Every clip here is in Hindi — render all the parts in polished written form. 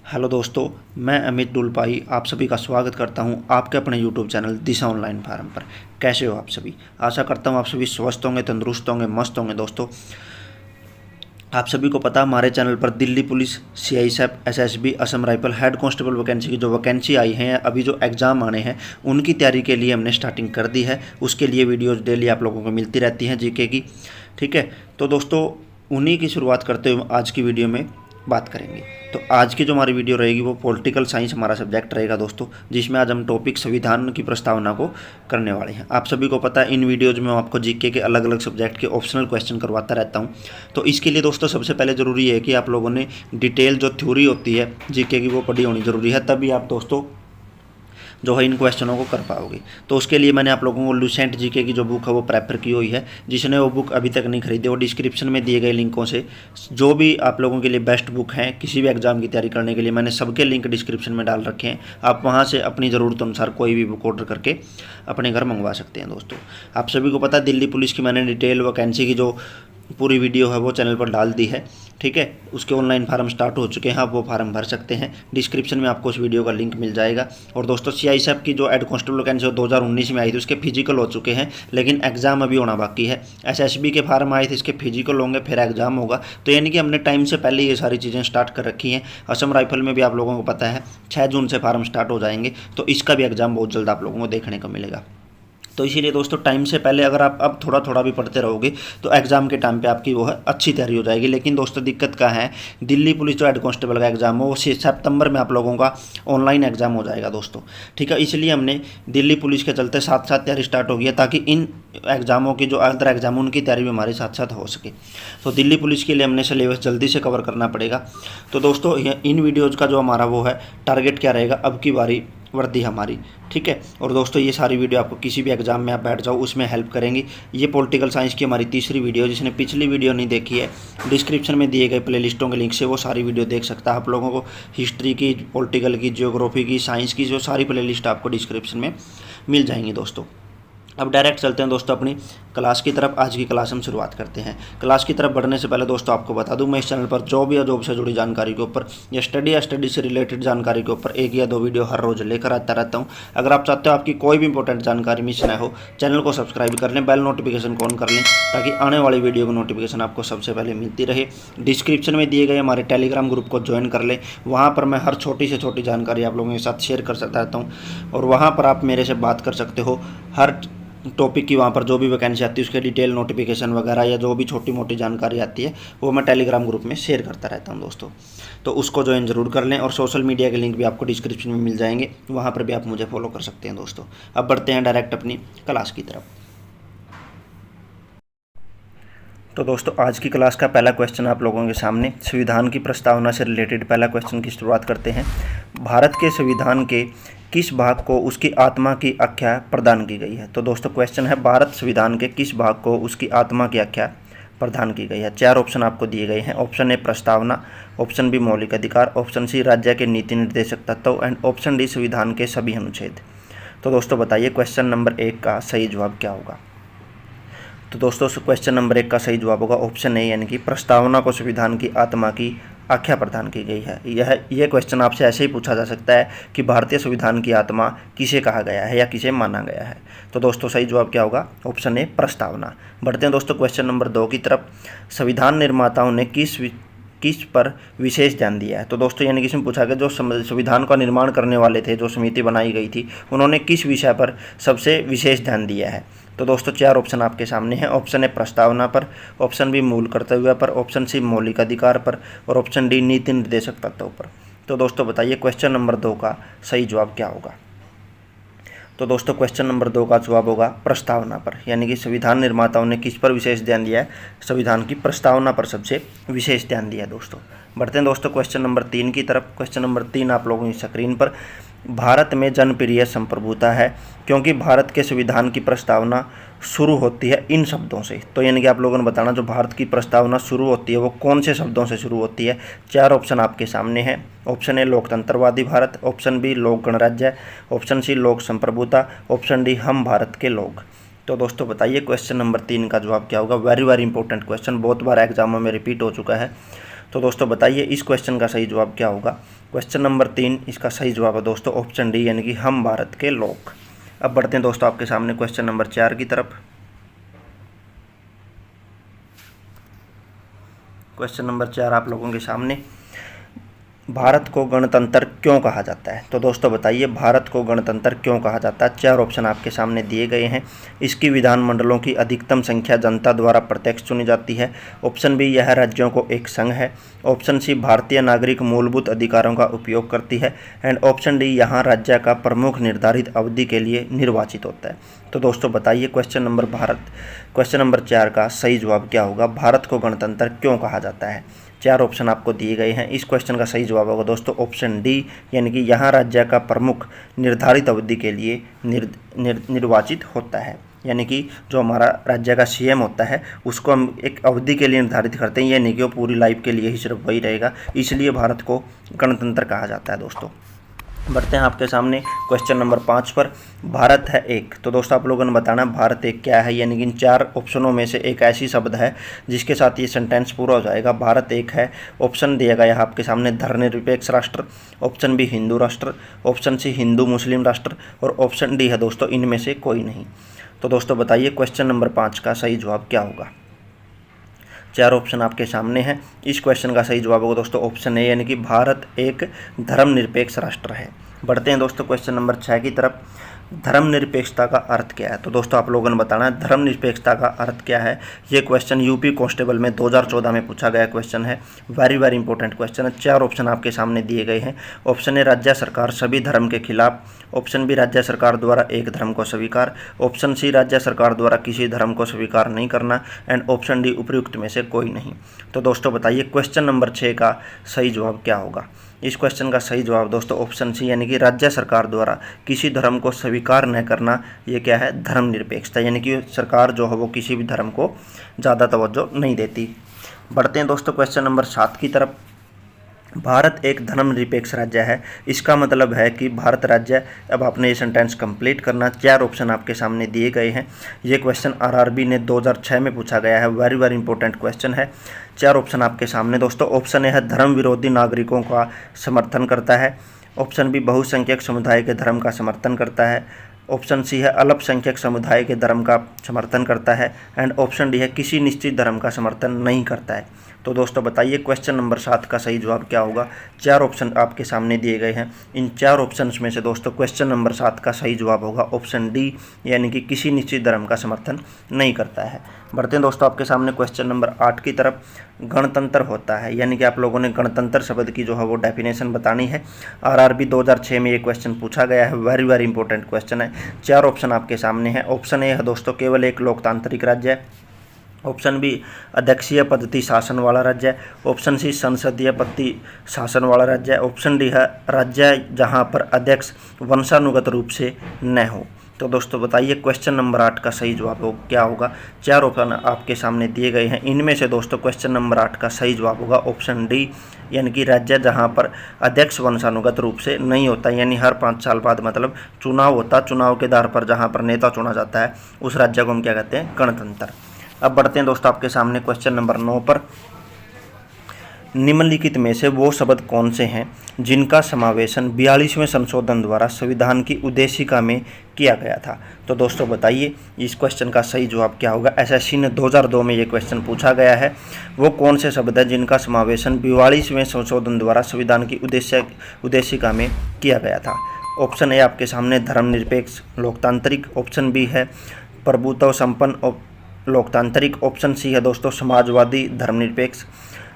हेलो दोस्तों, मैं अमित डुलपाई आप सभी का स्वागत करता हूं आपके अपने यूट्यूब चैनल दिशा ऑनलाइन फार्म पर। कैसे हो आप सभी? आशा करता हूं आप सभी स्वस्थ होंगे, तंदुरुस्त होंगे, मस्त होंगे। दोस्तों, आप सभी को पता हमारे चैनल पर Delhi police, CISF, SSB, Assam rifle head constable vacancy की जो वैकेंसी आई हैं, अभी जो एग्ज़ाम आने हैं उनकी तैयारी के लिए हमने स्टार्टिंग कर दी है। उसके लिए वीडियोज़ डेली आप लोगों को मिलती रहती हैं जीके की। ठीक है, तो दोस्तों उन्हीं की शुरुआत करते हुए आज की वीडियो में बात करेंगे। तो आज की जो हमारी वीडियो रहेगी वो पॉलिटिकल साइंस हमारा सब्जेक्ट रहेगा दोस्तों, जिसमें आज हम टॉपिक संविधान की प्रस्तावना को करने वाले हैं। आप सभी को पता है इन वीडियोज़ में आपको जीके के अलग अलग सब्जेक्ट के ऑप्शनल क्वेश्चन करवाता रहता हूं। तो इसके लिए दोस्तों सबसे पहले ज़रूरी है कि आप लोगों ने डिटेल जो थ्योरी होती है जीके की वो पढ़ी होनी ज़रूरी है, तभी आप दोस्तों जो है इन क्वेश्चनों को कर पाओगे। तो उसके लिए मैंने आप लोगों को लुसेंट जीके की जो बुक है वो प्रेफर की हुई है। जिसने वो बुक अभी तक नहीं खरीदी वो डिस्क्रिप्शन में दिए गए लिंकों से जो भी आप लोगों के लिए बेस्ट बुक हैं किसी भी एग्जाम की तैयारी करने के लिए, मैंने सबके लिंक डिस्क्रिप्शन में डाल रखे हैं। आप वहाँ से अपनी ज़रूरत अनुसार कोई भी बुक ऑर्डर करके अपने घर मंगवा सकते हैं। दोस्तों, आप सभी को पता है दिल्ली पुलिस की मैंने डिटेल वैकेंसी की जो पूरी वीडियो है वो चैनल पर डाल दी है। ठीक है, उसके ऑनलाइन फार्म स्टार्ट हो चुके हैं, आप वो फार्म भर सकते हैं। डिस्क्रिप्शन में आपको उस वीडियो का लिंक मिल जाएगा। और दोस्तों सीआईएसएफ की जो हेड कांस्टेबल वैकेंसी 2019 में आई थी उसके फिजिकल हो चुके हैं, लेकिन एग्जाम अभी होना बाकी है। एसएसबी के फार्म आए थे, इसके फिजिकल होंगे फिर एग्जाम होगा। तो यानी कि हमने टाइम से पहले ये सारी चीज़ें स्टार्ट कर रखी हैं। असम राइफल में भी आप लोगों को पता है 6 जून से फार्म स्टार्ट हो जाएंगे, तो इसका भी एग्जाम बहुत जल्द आप लोगों को देखने को मिलेगा। तो इसीलिए दोस्तों टाइम से पहले अगर आप अब थोड़ा थोड़ा भी पढ़ते रहोगे तो एग्ज़ाम के टाइम पे आपकी वो है अच्छी तैयारी हो जाएगी। लेकिन दोस्तों दिक्कत क्या है, दिल्ली पुलिस जो हेड कांस्टेबल का एग्ज़ाम हो वो सितंबर में आप लोगों का ऑनलाइन एग्ज़ाम हो जाएगा दोस्तों। ठीक है, इसलिए हमने दिल्ली पुलिस के चलते साथ साथ तैयारी स्टार्ट हो गई है ताकि इन एग्ज़ामों की जो अदर एग्ज़ाम उनकी तैयारी भी हमारे साथ साथ हो सके। तो दिल्ली पुलिस के लिए हमने सिलेबस जल्दी से कवर करना पड़ेगा। तो दोस्तों इन वीडियोज़ का जो हमारा वो है टारगेट क्या रहेगा, अब की बारी वर्दी हमारी। ठीक है, और दोस्तों ये सारी वीडियो आपको किसी भी एग्जाम में आप बैठ जाओ उसमें हेल्प करेंगी। ये पॉलिटिकल साइंस की हमारी तीसरी वीडियो, जिसने पिछली वीडियो नहीं देखी है डिस्क्रिप्शन में दिए गए प्लेलिस्टों के लिंक से वो सारी वीडियो देख सकता है। आप लोगों को हिस्ट्री की, पॉलिटिकल की, ज्योग्राफी की, साइंस की जो सारी प्लेलिस्ट आपको डिस्क्रिप्शन में मिल जाएंगी दोस्तों। अब डायरेक्ट चलते हैं दोस्तों अपनी क्लास की तरफ। आज की क्लास हम शुरुआत करते हैं। क्लास की तरफ बढ़ने से पहले दोस्तों आपको बता दूं, मैं इस चैनल पर जॉब या जॉब से जुड़ी जानकारी के ऊपर या स्टडी से रिलेटेड जानकारी के ऊपर 1 या 2 वीडियो हर रोज़ लेकर आता रहता हूं। अगर आप चाहते हो आपकी कोई भी इंपॉर्टेंट जानकारी मिस ना हो, चैनल को सब्सक्राइब कर लें, बेल नोटिफिकेशन को ऑन कर लें ताकि आने वाली वीडियो की नोटिफिकेशन आपको सबसे पहले मिलती रहे। डिस्क्रिप्शन में दिए गए हमारे टेलीग्राम ग्रुप को ज्वाइन कर लें, वहाँ पर मैं हर छोटी से छोटी जानकारी आप लोगों के साथ शेयर कर सकता रहता हूँ और वहाँ पर आप मेरे से बात कर सकते हो। हर टॉपिक की वहाँ पर जो भी वैकेंसी आती है उसके डिटेल नोटिफिकेशन वगैरह या जो भी छोटी मोटी जानकारी आती है वो मैं टेलीग्राम ग्रुप में शेयर करता रहता हूँ दोस्तों। तो उसको ज्वाइन ज़रूर कर लें और सोशल मीडिया के लिंक भी आपको डिस्क्रिप्शन में मिल जाएंगे, वहाँ पर भी आप मुझे फॉलो कर सकते हैं दोस्तों। अब बढ़ते हैं डायरेक्ट अपनी क्लास की तरफ। तो दोस्तों आज की क्लास का पहला क्वेश्चन आप लोगों के सामने संविधान की प्रस्तावना से रिलेटेड पहला क्वेश्चन की शुरुआत करते हैं। भारत के संविधान के किस भाग को उसकी आत्मा की आख्या प्रदान की गई है? तो दोस्तों क्वेश्चन है भारत संविधान के किस भाग को उसकी आत्मा की आख्या प्रदान की गई है। 4 ऑप्शन आपको दिए गए हैं। ऑप्शन ए प्रस्तावना, ऑप्शन बी मौलिक अधिकार, ऑप्शन सी राज्य के नीति निर्देशक तत्व एंड ऑप्शन डी संविधान के सभी अनुच्छेद। तो दोस्तों बताइए क्वेश्चन नंबर 1 का सही जवाब क्या होगा? तो दोस्तों क्वेश्चन नंबर 1 का सही जवाब होगा ऑप्शन ए, यानी कि प्रस्तावना को संविधान की आत्मा की आख्या प्रदान की गई है। यह क्वेश्चन आपसे ऐसे ही पूछा जा सकता है कि भारतीय संविधान की आत्मा किसे कहा गया है या किसे माना गया है। तो दोस्तों सही जवाब क्या होगा? ऑप्शन ए प्रस्तावना। बढ़ते हैं दोस्तों क्वेश्चन नंबर 2 की तरफ। संविधान निर्माताओं ने किस पर विशेष ध्यान दिया है? तो दोस्तों यानी कि इसमें पूछा गया जो संविधान का निर्माण करने वाले थे, जो समिति बनाई गई थी, उन्होंने किस विषय पर सबसे विशेष ध्यान दिया है? तो दोस्तों 4 ऑप्शन आपके सामने हैं। ऑप्शन ए प्रस्तावना पर, ऑप्शन बी मूल कर्तव्य पर, ऑप्शन सी मौलिक अधिकार पर और ऑप्शन डी नीति निर्देशक तत्वों पर। तो दोस्तों बताइए क्वेश्चन नंबर 2 का सही जवाब क्या होगा? तो दोस्तों क्वेश्चन नंबर 2 का जवाब होगा प्रस्तावना पर, यानी कि संविधान निर्माताओं ने किस पर विशेष ध्यान दिया है? संविधान की प्रस्तावना पर सबसे विशेष ध्यान दिया है दोस्तों। बढ़ते हैं दोस्तों क्वेश्चन नंबर 3 की तरफ। क्वेश्चन नंबर 3 आप लोगों की स्क्रीन पर। भारत में जनप्रिय संप्रभुता है क्योंकि भारत के संविधान की प्रस्तावना शुरू होती है इन शब्दों से। तो यानी कि आप लोगों ने बताना जो भारत की प्रस्तावना शुरू होती है वो कौन से शब्दों से शुरू होती है। 4 ऑप्शन आपके सामने हैं। ऑप्शन ए लोकतंत्रवादी भारत, ऑप्शन बी लोक गणराज्य, ऑप्शन सी लोक संप्रभुता, ऑप्शन डी हम भारत के लोग। तो दोस्तों बताइए क्वेश्चन नंबर 3 का जवाब क्या होगा? वेरी इंपॉर्टेंट क्वेश्चन, बहुत बार एग्जामों में रिपीट हो चुका है। तो दोस्तों बताइए इस क्वेश्चन का सही जवाब क्या होगा। क्वेश्चन नंबर 3 इसका सही जवाब है दोस्तों ऑप्शन डी, यानी कि हम भारत के लोग। अब बढ़ते हैं दोस्तों आपके सामने क्वेश्चन नंबर 4 की तरफ। क्वेश्चन नंबर 4 आप लोगों के सामने, भारत को गणतंत्र क्यों कहा जाता है। तो दोस्तों बताइए भारत को गणतंत्र क्यों कहा जाता है। 4 ऑप्शन आपके सामने दिए गए हैं। इसकी विधानमंडलों की अधिकतम संख्या जनता द्वारा प्रत्यक्ष चुनी जाती है। ऑप्शन बी, यह राज्यों को एक संघ है। ऑप्शन सी, भारतीय नागरिक मूलभूत अधिकारों का उपयोग करती है। एंड ऑप्शन डी, यहाँ राज्य का प्रमुख निर्धारित अवधि के लिए निर्वाचित होता है। तो दोस्तों बताइए क्वेश्चन नंबर 4 का सही जवाब क्या होगा। भारत को गणतंत्र क्यों कहा जाता है। 4 ऑप्शन आपको दिए गए हैं। इस क्वेश्चन का सही जवाब होगा दोस्तों ऑप्शन डी, यानी कि यहाँ राज्य का प्रमुख निर्धारित अवधि के लिए निर्वाचित होता है। यानी कि जो हमारा राज्य का सीएम होता है उसको हम एक अवधि के लिए निर्धारित करते हैं, ये नहीं कि वो पूरी लाइफ के लिए ही सिर्फ वही रहेगा, इसलिए भारत को गणतंत्र कहा जाता है। दोस्तों बढ़ते हैं आपके सामने क्वेश्चन नंबर 5 पर। भारत है एक। तो दोस्तों आप लोगों ने बताना भारत एक क्या है, यानी कि इन 4 ऑप्शनों में से एक ऐसी शब्द है जिसके साथ ये सेंटेंस पूरा हो जाएगा। भारत एक है। ऑप्शन दिया गया है आपके सामने धर्मनिरपेक्ष राष्ट्र, ऑप्शन बी हिंदू राष्ट्र, ऑप्शन सी हिंदू मुस्लिम राष्ट्र और ऑप्शन डी है दोस्तों इनमें से कोई नहीं। तो दोस्तों बताइए क्वेश्चन नंबर 5 का सही जवाब क्या होगा। 4 ऑप्शन आपके सामने हैं। इस क्वेश्चन का सही जवाब होगा दोस्तों ऑप्शन ए, यानी कि भारत एक धर्मनिरपेक्ष राष्ट्र है। बढ़ते हैं दोस्तों क्वेश्चन नंबर 6 की तरफ। धर्मनिरपेक्षता का अर्थ क्या है। तो दोस्तों आप लोगों ने बताना है धर्मनिरपेक्षता का अर्थ क्या है। ये क्वेश्चन यूपी कांस्टेबल में 2014 में पूछा गया क्वेश्चन है। वेरी इंपॉर्टेंट क्वेश्चन है। 4 ऑप्शन आपके सामने दिए गए हैं। ऑप्शन ए, राज्य सरकार सभी धर्म के खिलाफ। ऑप्शन बी, राज्य सरकार द्वारा एक धर्म को स्वीकार। ऑप्शन सी, राज्य सरकार द्वारा किसी धर्म को स्वीकार नहीं करना। एंड ऑप्शन डी, उपर्युक्त में से कोई नहीं। तो दोस्तों बताइए क्वेश्चन नंबर 6 का सही जवाब क्या होगा। इस क्वेश्चन का सही जवाब दोस्तों ऑप्शन सी, यानी कि राज्य सरकार द्वारा किसी धर्म को स्वीकार न करना, ये क्या है धर्मनिरपेक्षता, यानी कि सरकार जो है वो किसी भी धर्म को ज़्यादा तवज्जो नहीं देती। बढ़ते हैं दोस्तों क्वेश्चन नंबर 7 की तरफ। भारत एक धर्मनिरपेक्ष राज्य है, इसका मतलब है कि भारत राज्य, अब आपने ये सेंटेंस कंप्लीट करना। 4 ऑप्शन आपके सामने दिए गए हैं। ये क्वेश्चन आरआरबी ने 2006 में पूछा गया है। वेरी इंपॉर्टेंट क्वेश्चन है। 4 ऑप्शन आपके सामने दोस्तों। ऑप्शन ए है धर्म विरोधी नागरिकों का समर्थन करता है। ऑप्शन बी, बहुसंख्यक समुदाय के धर्म का समर्थन करता है। ऑप्शन सी है अल्पसंख्यक समुदाय के धर्म का समर्थन करता है। एंड ऑप्शन डी है किसी निश्चित धर्म का समर्थन नहीं करता है। तो दोस्तों बताइए क्वेश्चन नंबर 7 का सही जवाब क्या होगा। 4 ऑप्शन आपके सामने दिए गए हैं। इन 4 ऑप्शंस में से दोस्तों क्वेश्चन नंबर 7 का सही जवाब होगा ऑप्शन डी, यानी कि किसी निश्चित धर्म का समर्थन नहीं करता है। बढ़ते हैं दोस्तों आपके सामने क्वेश्चन नंबर 8 की तरफ। गणतंत्र होता है, यानी कि आप लोगों ने गणतंत्र शब्द की जो है वो डेफिनेशन बतानी है। आरआरबी 2006 में ये क्वेश्चन पूछा गया है। वेरी इंपॉर्टेंट क्वेश्चन है। 4 ऑप्शन आपके सामने हैं। ऑप्शन ए है दोस्तों केवल एक लोकतांत्रिक राज्य है। ऑप्शन बी, अध्यक्षीय पद्धति शासन वाला राज्य है। ऑप्शन सी, संसदीय पद्धति शासन वाला राज्य है। ऑप्शन डी है राज्य जहां पर अध्यक्ष वंशानुगत रूप से न हो। तो दोस्तों बताइए क्वेश्चन नंबर 8 का सही जवाब क्या होगा। 4 ऑप्शन आपके सामने दिए गए हैं। इनमें से दोस्तों क्वेश्चन नंबर 8 का सही जवाब होगा ऑप्शन डी, यानी कि राज्य जहां पर अध्यक्ष वंशानुगत रूप से नहीं होता, यानी हर 5 साल बाद मतलब चुनाव होता, चुनाव के आधार पर जहां पर नेता चुना जाता है उस राज्य को हम क्या कहते हैं गणतंत्र। अब बढ़ते हैं दोस्तों आपके सामने क्वेश्चन नंबर 9 पर। निम्नलिखित में से वो शब्द कौन से हैं जिनका समावेशन 42वें संशोधन द्वारा संविधान की उद्देशिका में किया गया था। तो दोस्तों बताइए इस क्वेश्चन का सही जवाब क्या होगा। एसएससी ने 2002 में ये क्वेश्चन पूछा गया है। वो कौन से शब्द हैं जिनका समावेशन 42वें संशोधन द्वारा संविधान की उद्देशिका में किया गया था। ऑप्शन ए आपके सामने धर्मनिरपेक्ष लोकतांत्रिक। ऑप्शन बी है प्रभुत्व संपन्न लोकतांत्रिक। ऑप्शन सी है दोस्तों समाजवादी धर्मनिरपेक्ष।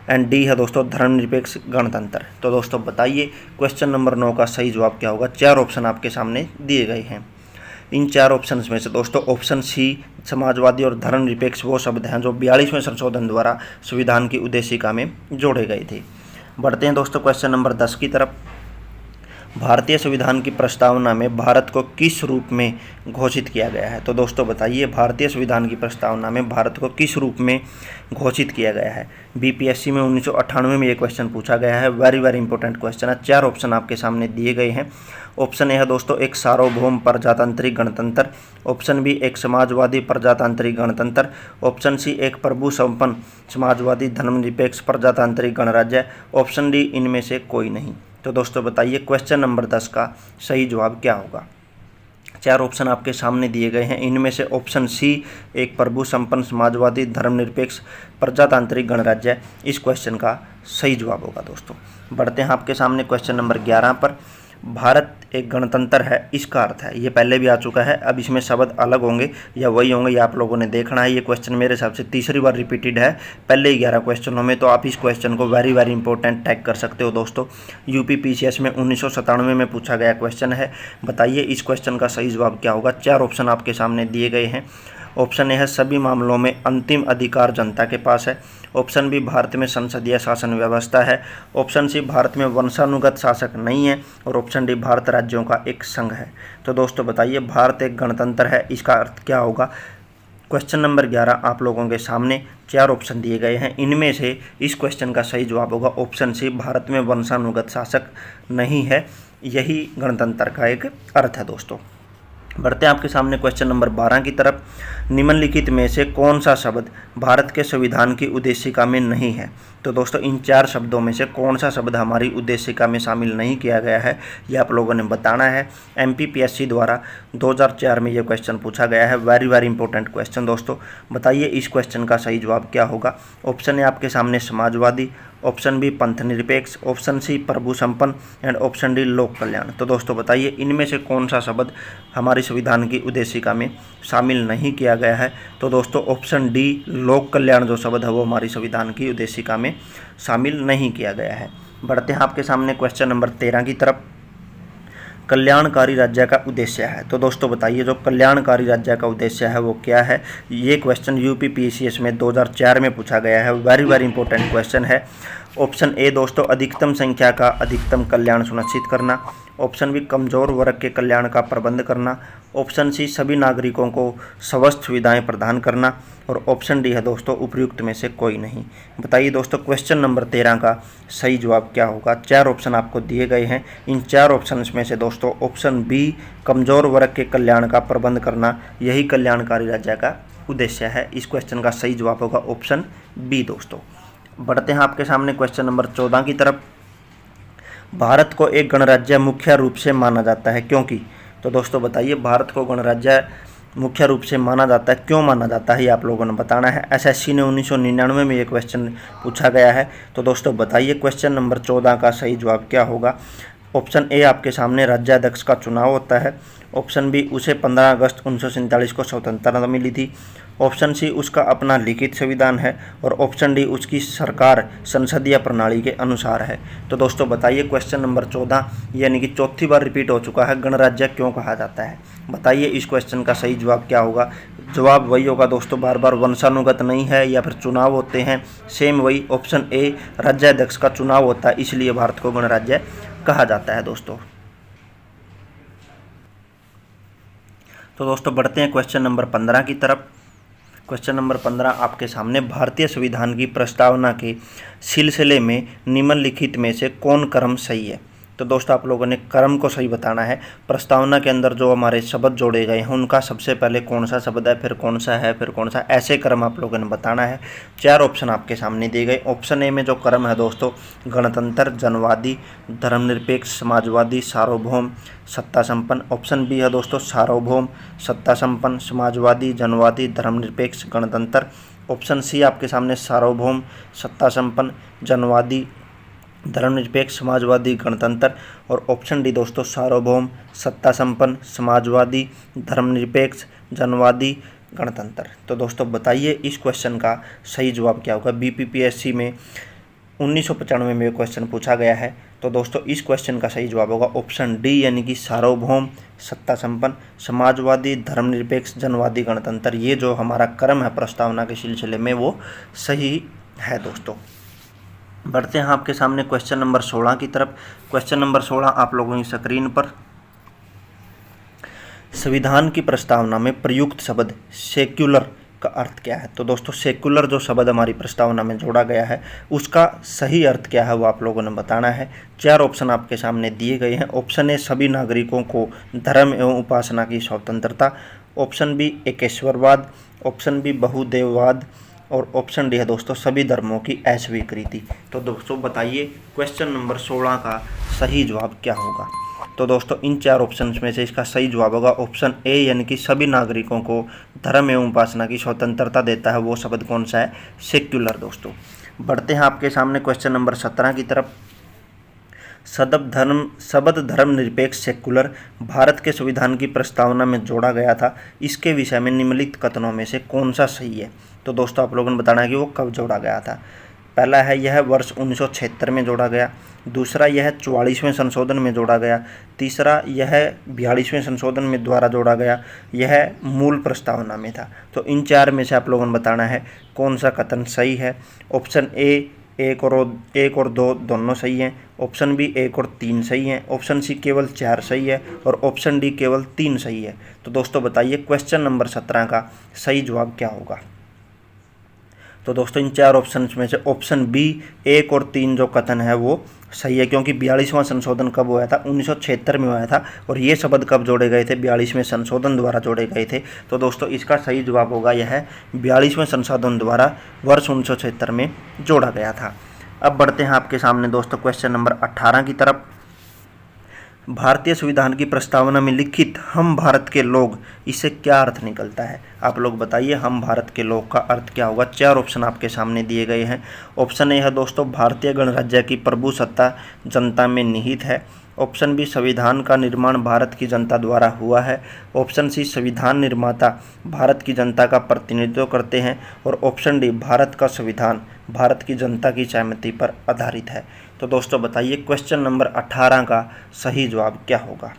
एंड डी है दोस्तों धर्मनिरपेक्ष गणतंत्र। तो दोस्तों बताइए क्वेश्चन नंबर 9 का सही जवाब क्या होगा। 4 ऑप्शन आपके सामने दिए गए हैं। इन 4 ऑप्शंस में से दोस्तों ऑप्शन सी समाजवादी और धर्मनिरपेक्ष वो शब्द हैं जो 42वें संशोधन द्वारा संविधान की उद्देशिका में जोड़े गए थे। बढ़ते हैं दोस्तों क्वेश्चन नंबर 10 की तरफ। भारतीय संविधान की प्रस्तावना में भारत को किस रूप में घोषित किया गया है? तो दोस्तों बताइए, भारतीय संविधान की प्रस्तावना में भारत को किस रूप में घोषित किया गया है? बीपीएससी में 1998 में ये क्वेश्चन पूछा गया है। वेरी वेरी इंपॉर्टेंट क्वेश्चन है। 4 ऑप्शन आपके सामने दिए गए हैं। ऑप्शन ए है दोस्तों एक सार्वभौम प्रजातांत्रिक गणतंत्र, ऑप्शन बी एक समाजवादी प्रजातांत्रिक गणतंत्र, ऑप्शन सी एक प्रभु संपन्न समाजवादी धर्मनिरपेक्ष प्रजातांत्रिक गणराज्य, ऑप्शन डी इनमें से कोई नहीं। तो दोस्तों बताइए क्वेश्चन नंबर 10 का सही जवाब क्या होगा? 4 ऑप्शन आपके सामने दिए गए हैं। इनमें से ऑप्शन सी एक प्रभु संपन्न समाजवादी धर्मनिरपेक्ष प्रजातांत्रिक गणराज्य इस क्वेश्चन का सही जवाब होगा। दोस्तों बढ़ते हैं आपके सामने क्वेश्चन नंबर 11 पर। भारत एक गणतंत्र है, इसका अर्थ है, ये पहले भी आ चुका है, अब इसमें शब्द अलग होंगे या वही होंगे, ये आप लोगों ने देखना है। ये क्वेश्चन मेरे हिसाब से तीसरी बार रिपीटेड है पहले ही 11 क्वेश्चनों में, तो आप इस क्वेश्चन को वेरी वेरी इंपॉर्टेंट टैग कर सकते हो। दोस्तों यूपी पीसीएस में 1997 में पूछा गया क्वेश्चन है। बताइए इस क्वेश्चन का सही जवाब क्या होगा? 4 ऑप्शन आपके सामने दिए गए हैं। ऑप्शन ए है सभी मामलों में अंतिम अधिकार जनता के पास है, ऑप्शन बी भारत में संसदीय शासन व्यवस्था है, ऑप्शन सी भारत में वंशानुगत शासक नहीं है, और ऑप्शन डी भारत राज्यों का एक संघ है। तो दोस्तों बताइए भारत एक गणतंत्र है, इसका अर्थ क्या होगा? क्वेश्चन नंबर 11 आप लोगों के सामने 4 ऑप्शन दिए गए हैं। इनमें से इस क्वेश्चन का सही जवाब होगा ऑप्शन सी भारत में वंशानुगत शासक नहीं है, यही गणतंत्र का एक अर्थ है। दोस्तों बढ़ते हैं आपके सामने क्वेश्चन नंबर 12 की तरफ। निम्नलिखित में से कौन सा शब्द भारत के संविधान की उद्देशिका में नहीं है? तो दोस्तों इन 4 शब्दों में से कौन सा शब्द हमारी उद्देशिका में शामिल नहीं किया गया है, ये आप लोगों ने बताना है। एमपीपीएससी द्वारा 2004 में ये क्वेश्चन पूछा गया है। Very very important question. दोस्तों बताइए इस क्वेश्चन का सही जवाब क्या होगा? ऑप्शन ए आपके सामने समाजवादी, ऑप्शन बी पंथ निरपेक्ष, ऑप्शन सी प्रभु संपन्न एंड ऑप्शन डी लोक कल्याण। तो दोस्तों बताइए इनमें से कौन सा शब्द हमारी संविधान की उद्देशिका में शामिल नहीं किया गया है? तो दोस्तों ऑप्शन डी लोक कल्याण जो शब्द है वो हमारी संविधान की उद्देशिका में शामिल नहीं किया गया है। बढ़ते हैं आपके सामने क्वेश्चन नंबर 13 की तरफ। कल्याणकारी राज्य का उद्देश्य है। तो दोस्तों बताइए जो कल्याणकारी राज्य का उद्देश्य है वो क्या है? ये क्वेश्चन यूपी पीसीएस में 2004 में पूछा गया है। वेरी वेरी इंपॉर्टेंट क्वेश्चन है। ऑप्शन ए दोस्तों अधिकतम संख्या का अधिकतम कल्याण सुनिश्चित करना, ऑप्शन बी कमजोर वर्ग के कल्याण का प्रबंध करना, ऑप्शन सी सभी नागरिकों को स्वस्थ सुविधाएं प्रदान करना, और ऑप्शन डी है दोस्तों उपयुक्त में से कोई नहीं। बताइए दोस्तों क्वेश्चन नंबर 13 का सही जवाब क्या होगा? 4 ऑप्शन आपको दिए गए हैं। इन 4 ऑप्शन में से दोस्तों ऑप्शन बी कमजोर वर्ग के कल्याण का प्रबंध करना यही कल्याणकारी राज्य का उद्देश्य है। इस क्वेश्चन का सही जवाब होगा ऑप्शन बी। दोस्तों बढ़ते हैं आपके सामने क्वेश्चन नंबर 14 की तरफ। भारत को एक गणराज्य मुख्य रूप से माना जाता है क्योंकि? तो दोस्तों बताइए भारत को गणराज्य मुख्य रूप से माना जाता है, क्यों माना जाता है ये आप लोगों ने बताना है। एसएससी ने 1999 में ये क्वेश्चन पूछा गया है। तो दोस्तों बताइए क्वेश्चन नंबर 14 का सही जवाब क्या होगा? ऑप्शन ए आपके सामने राज्याध्यक्ष का चुनाव होता है, ऑप्शन बी उसे 15 अगस्त 1947 को स्वतंत्रता मिली थी, ऑप्शन सी उसका अपना लिखित संविधान है, और ऑप्शन डी उसकी सरकार संसदीय प्रणाली के अनुसार है। तो दोस्तों बताइए क्वेश्चन नंबर 14 यानी कि चौथी बार रिपीट हो चुका है, गणराज्य क्यों कहा जाता है? बताइए इस क्वेश्चन का सही जवाब क्या होगा? जवाब वही होगा दोस्तों, बार बार वंशानुगत नहीं है या फिर चुनाव होते हैं, सेम वही ऑप्शन ए राज्याध्यक्ष का चुनाव होता है, इसलिए भारत को गणराज्य कहा जाता है। दोस्तों तो दोस्तों बढ़ते हैं क्वेश्चन नंबर 15 की तरफ। क्वेश्चन नंबर 15 आपके सामने भारतीय संविधान की प्रस्तावना के सिलसिले में निम्नलिखित में से कौन क्रम सही है? तो दोस्तों आप लोगों ने क्रम को सही बताना है। प्रस्तावना के अंदर जो हमारे शब्द जोड़े गए हैं उनका सबसे पहले कौन सा शब्द है, फिर कौन सा है, फिर कौन सा, ऐसे क्रम आप लोगों ने बताना है। 4 ऑप्शन आपके सामने दिए गए। ऑप्शन ए में जो क्रम है दोस्तों गणतंत्र, जनवादी, धर्मनिरपेक्ष, समाजवादी, सार्वभौम, सत्ता संपन्न। ऑप्शन बी है दोस्तों सार्वभौम, सत्ता संपन्न, समाजवादी, जनवादी, धर्मनिरपेक्ष, गणतंत्र। ऑप्शन सी आपके सामने सार्वभौम, सत्ता संपन्न, जनवादी, धर्मनिरपेक्ष, समाजवादी, गणतंत्र, और ऑप्शन डी दोस्तों सार्वभौम, सत्ता संपन्न, समाजवादी, धर्मनिरपेक्ष, जनवादी, गणतंत्र। तो दोस्तों बताइए इस क्वेश्चन का सही जवाब क्या होगा? बीपीपीएससी में 1995 में क्वेश्चन पूछा गया है। तो दोस्तों इस क्वेश्चन का सही जवाब होगा ऑप्शन डी यानी कि सार्वभौम, सत्ता संपन्न, समाजवादी, धर्मनिरपेक्ष, जनवादी, गणतंत्र। ये जो हमारा क्रम है प्रस्तावना के सिलसिले में वो सही है। दोस्तों बढ़ते हैं आपके सामने क्वेश्चन नंबर 16 की तरफ। क्वेश्चन नंबर 16 आप लोगों की स्क्रीन पर। संविधान की प्रस्तावना में प्रयुक्त शब्द सेक्युलर का अर्थ क्या है? तो दोस्तों सेक्युलर जो शब्द हमारी प्रस्तावना में जोड़ा गया है उसका सही अर्थ क्या है वो आप लोगों ने बताना है। 4 ऑप्शन आपके सामने दिए गए हैं। ऑप्शन ए सभी नागरिकों को धर्म एवं उपासना की स्वतंत्रता, ऑप्शन बी एकेश्वरवाद, ऑप्शन बी बहुदेववाद और ऑप्शन डी है दोस्तों सभी धर्मों की अस्वीकृति। तो दोस्तों बताइए क्वेश्चन नंबर 16 का सही जवाब क्या होगा? तो दोस्तों इन 4 ऑप्शंस में से इसका सही जवाब होगा ऑप्शन ए, यानी कि सभी नागरिकों को धर्म एवं उपासना की स्वतंत्रता देता है वो शब्द कौन सा है? सेक्युलर। दोस्तों बढ़ते हैं आपके सामने क्वेश्चन नंबर 17 की तरफ। शब्द धर्मनिरपेक्ष सेक्युलर भारत के संविधान की प्रस्तावना में जोड़ा गया था। इसके विषय में निम्नलिखित कथनों में से कौन सा सही है? तो दोस्तों आप लोगों ने बताना है कि वो कब जोड़ा गया था। पहला है यह वर्ष 1976 में जोड़ा गया, दूसरा यह 44वें संशोधन में जोड़ा गया, तीसरा यह 42वें संशोधन में द्वारा जोड़ा गया, यह मूल प्रस्तावना में था। तो इन 4 में से आप लोगों ने बताना है कौन सा कथन सही है। ऑप्शन ए 1 और 2 दोनों सही हैं, ऑप्शन बी 1 और 3 सही हैं, ऑप्शन सी केवल 4 सही है और ऑप्शन डी केवल 3 सही है। तो दोस्तों बताइए क्वेश्चन नंबर 17 का सही जवाब क्या होगा? तो दोस्तों इन 4 ऑप्शन में से ऑप्शन बी 1 और 3 जो कथन है वो सही है, क्योंकि 42वां संशोधन कब हुआ था? 1976 में हुआ था। और ये शब्द कब जोड़े गए थे? 42वें संशोधन द्वारा जोड़े गए थे। तो दोस्तों इसका सही जवाब होगा यह 42वें संशोधन द्वारा वर्ष 1976 में जोड़ा गया था। अब बढ़ते हैं आपके सामने दोस्तों क्वेश्चन नंबर 18 की तरफ। भारतीय संविधान की प्रस्तावना में लिखित हम भारत के लोग, इससे क्या अर्थ निकलता है? आप लोग बताइए हम भारत के लोग का अर्थ क्या होगा? 4 ऑप्शन आपके सामने दिए गए हैं। ऑप्शन ए है दोस्तों भारतीय गणराज्य की प्रभुसत्ता जनता में निहित है, ऑप्शन बी संविधान का निर्माण भारत की जनता द्वारा हुआ है, ऑप्शन सी संविधान निर्माता भारत की जनता का प्रतिनिधित्व करते हैं और ऑप्शन डी भारत का संविधान भारत की जनता की सहमति पर आधारित है। तो दोस्तों बताइए क्वेश्चन नंबर 18 का सही जवाब क्या होगा?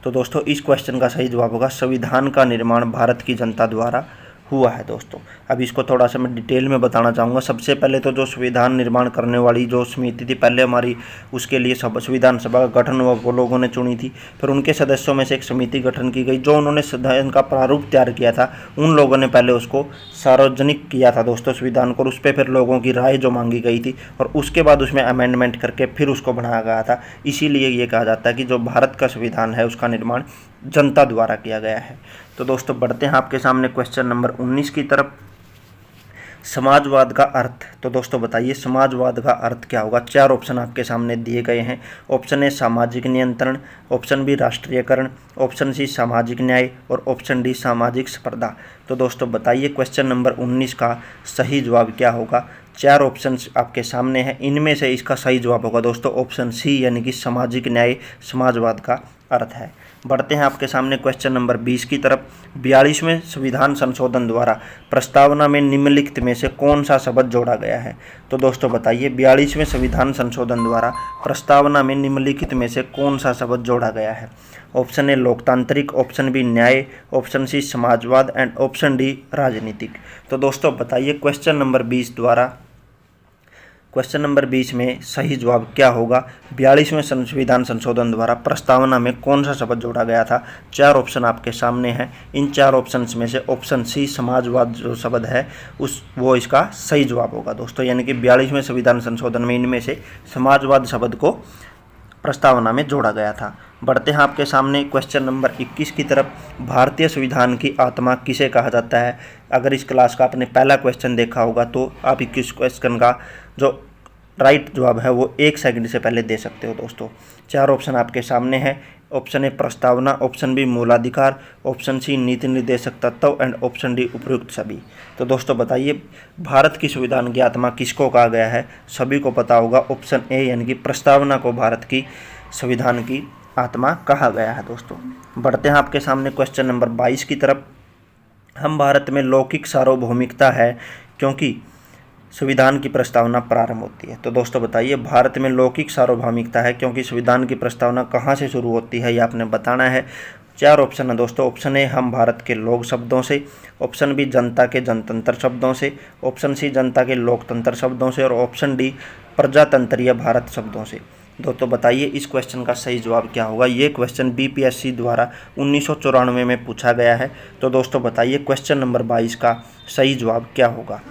तो दोस्तों इस क्वेश्चन का सही जवाब होगा संविधान का निर्माण भारत की जनता द्वारा हुआ है। दोस्तों अब इसको थोड़ा सा मैं डिटेल में बताना चाहूँगा। सबसे पहले तो जो संविधान निर्माण करने वाली जो समिति थी पहले हमारी, उसके लिए संविधान सभा का गठन हुआ, वो लोगों ने चुनी थी। फिर उनके सदस्यों में से एक समिति गठन की गई, जो उन्होंने संविधान का प्रारूप तैयार किया था उन लोगों ने पहले उसको सार्वजनिक किया था दोस्तों संविधान को। उस पर फिर लोगों की राय जो मांगी गई थी और उसके बाद उसमें अमेंडमेंट करके फिर उसको बनाया गया था। इसीलिए ये कहा जाता है कि जो भारत का संविधान है उसका निर्माण जनता द्वारा किया गया है। तो दोस्तों बढ़ते हैं आपके सामने क्वेश्चन नंबर 19 की तरफ। समाजवाद का अर्थ। तो दोस्तों बताइए समाजवाद का अर्थ क्या होगा? 4 ऑप्शन आपके सामने दिए गए हैं। ऑप्शन ए सामाजिक नियंत्रण, ऑप्शन बी राष्ट्रीयकरण, ऑप्शन सी सामाजिक न्याय और ऑप्शन डी सामाजिक स्पर्धा। तो दोस्तों बताइए क्वेश्चन नंबर 19 का सही जवाब क्या होगा? 4 ऑप्शन आपके सामने हैं, इनमें से इसका सही जवाब होगा दोस्तों ऑप्शन सी, यानी कि सामाजिक न्याय समाजवाद का अर्थ है। बढ़ते हैं आपके सामने क्वेश्चन नंबर 20 की तरफ। 42वें संविधान संशोधन द्वारा प्रस्तावना में निम्नलिखित में से कौन सा शब्द जोड़ा गया है? तो दोस्तों बताइए 42वें संविधान संशोधन द्वारा प्रस्तावना में निम्नलिखित में से कौन सा शब्द जोड़ा गया है? ऑप्शन ए लोकतांत्रिक, ऑप्शन बी न्याय, ऑप्शन सी समाजवाद एंड ऑप्शन डी राजनीतिक। तो दोस्तों बताइए क्वेश्चन नंबर 20 में सही जवाब क्या होगा? 42वें संविधान संशोधन द्वारा प्रस्तावना में कौन सा शब्द जोड़ा गया था? 4 ऑप्शन आपके सामने हैं, इन 4 ऑप्शंस में से ऑप्शन सी समाजवाद जो शब्द है वो इसका सही जवाब होगा दोस्तों। यानी कि 42वें संविधान संशोधन में इनमें से समाजवाद शब्द को प्रस्तावना में जोड़ा गया था। बढ़ते हैं आपके सामने क्वेश्चन नंबर 21 की तरफ। भारतीय संविधान की आत्मा किसे कहा जाता है? अगर इस क्लास का आपने पहला क्वेश्चन देखा होगा तो आप 21 क्वेश्चन का जो राइट जवाब है वो 1 सेकंड से पहले दे सकते हो दोस्तों। 4 ऑप्शन आपके सामने हैं। ऑप्शन ए प्रस्तावना, ऑप्शन बी मूलाधिकार, ऑप्शन सी नीति निर्देशक तत्व एंड ऑप्शन डी उपयुक्त सभी। तो दोस्तों बताइए भारत की संविधान की आत्मा किसको कहा गया है? सभी को पता होगा ऑप्शन ए, यानी कि प्रस्तावना को भारत की संविधान की आत्मा कहा गया है दोस्तों। बढ़ते हैं आपके सामने क्वेश्चन नंबर 22 की तरफ। हम भारत में लौकिक सार्वभौमिकता है क्योंकि संविधान की प्रस्तावना प्रारंभ होती है। तो दोस्तों बताइए भारत में लौकिक सार्वभौमिकता है क्योंकि संविधान की प्रस्तावना कहाँ से शुरू होती है, ये आपने बताना है। चार ऑप्शन है दोस्तों। ऑप्शन ए हम भारत के लोग शब्दों से, ऑप्शन बी जनता के जनतंत्र शब्दों से, ऑप्शन सी जनता के लोकतंत्र शब्दों से और ऑप्शन डी प्रजातंत्रीय भारत शब्दों से। दोस्तों बताइए इस क्वेश्चन का सही जवाब क्या होगा। ये क्वेश्चन बीपीएससी द्वारा 1994 में पूछा गया है। तो दोस्तों बताइए क्वेश्चन नंबर 22 का सही जवाब क्या होगा।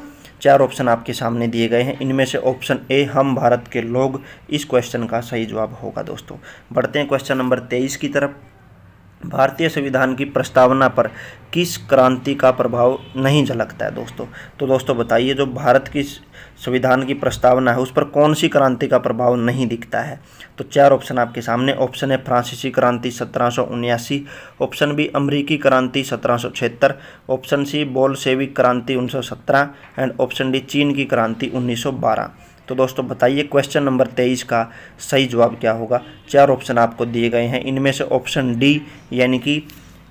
चार ऑप्शन आपके सामने दिए गए हैं, इनमें से ऑप्शन ए हम भारत के लोग इस क्वेश्चन का सही जवाब होगा। दोस्तों बढ़ते हैं क्वेश्चन नंबर 23 की तरफ। भारतीय संविधान की प्रस्तावना पर किस क्रांति का प्रभाव नहीं झलकता है दोस्तों। तो दोस्तों बताइए जो भारत की संविधान की प्रस्तावना है उस पर कौन सी क्रांति का प्रभाव नहीं दिखता है। तो चार ऑप्शन आपके सामने। ऑप्शन है फ्रांसीसी क्रांति 1779, ऑप्शन बी अमरीकी क्रांति 1776, ऑप्शन सी बोल्शेविक क्रांति 1917 एंड ऑप्शन डी चीन की क्रांति 1912। तो दोस्तों बताइए क्वेश्चन नंबर 23 का सही जवाब क्या होगा। चार ऑप्शन आपको दिए गए हैं, इनमें से ऑप्शन डी यानी कि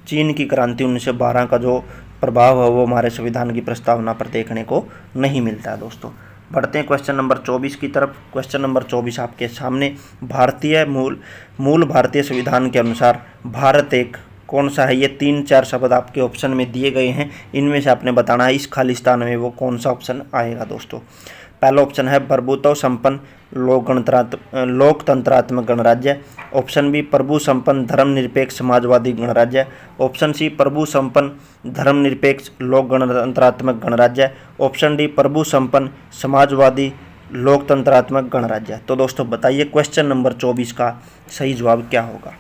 चीन की क्रांति 1912 का जो प्रभाव है वो हमारे संविधान की प्रस्तावना पर देखने को नहीं मिलता है। दोस्तों बढ़ते हैं क्वेश्चन नंबर 24 की तरफ। क्वेश्चन नंबर 24 आपके सामने। भारतीय मूल भारतीय संविधान के अनुसार भारत एक कौन सा है। ये 3-4 शब्द आपके ऑप्शन में दिए गए हैं, इनमें से आपने बताना है इस खाली स्थान में वो कौन सा ऑप्शन आएगा। दोस्तों पहला ऑप्शन है प्रभुत्व संपन्न लोकतंत्रात्मक गणराज्य, ऑप्शन बी प्रभु संपन्न धर्मनिरपेक्ष समाजवादी गणराज्य, ऑप्शन सी प्रभु संपन्न धर्मनिरपेक्ष लोक गणतंत्रात्मक गणराज्य, ऑप्शन डी प्रभु संपन्न समाजवादी लोकतंत्रात्मक गणराज्य। तो दोस्तों बताइए क्वेश्चन नंबर 24 का सही जवाब क्या होगा।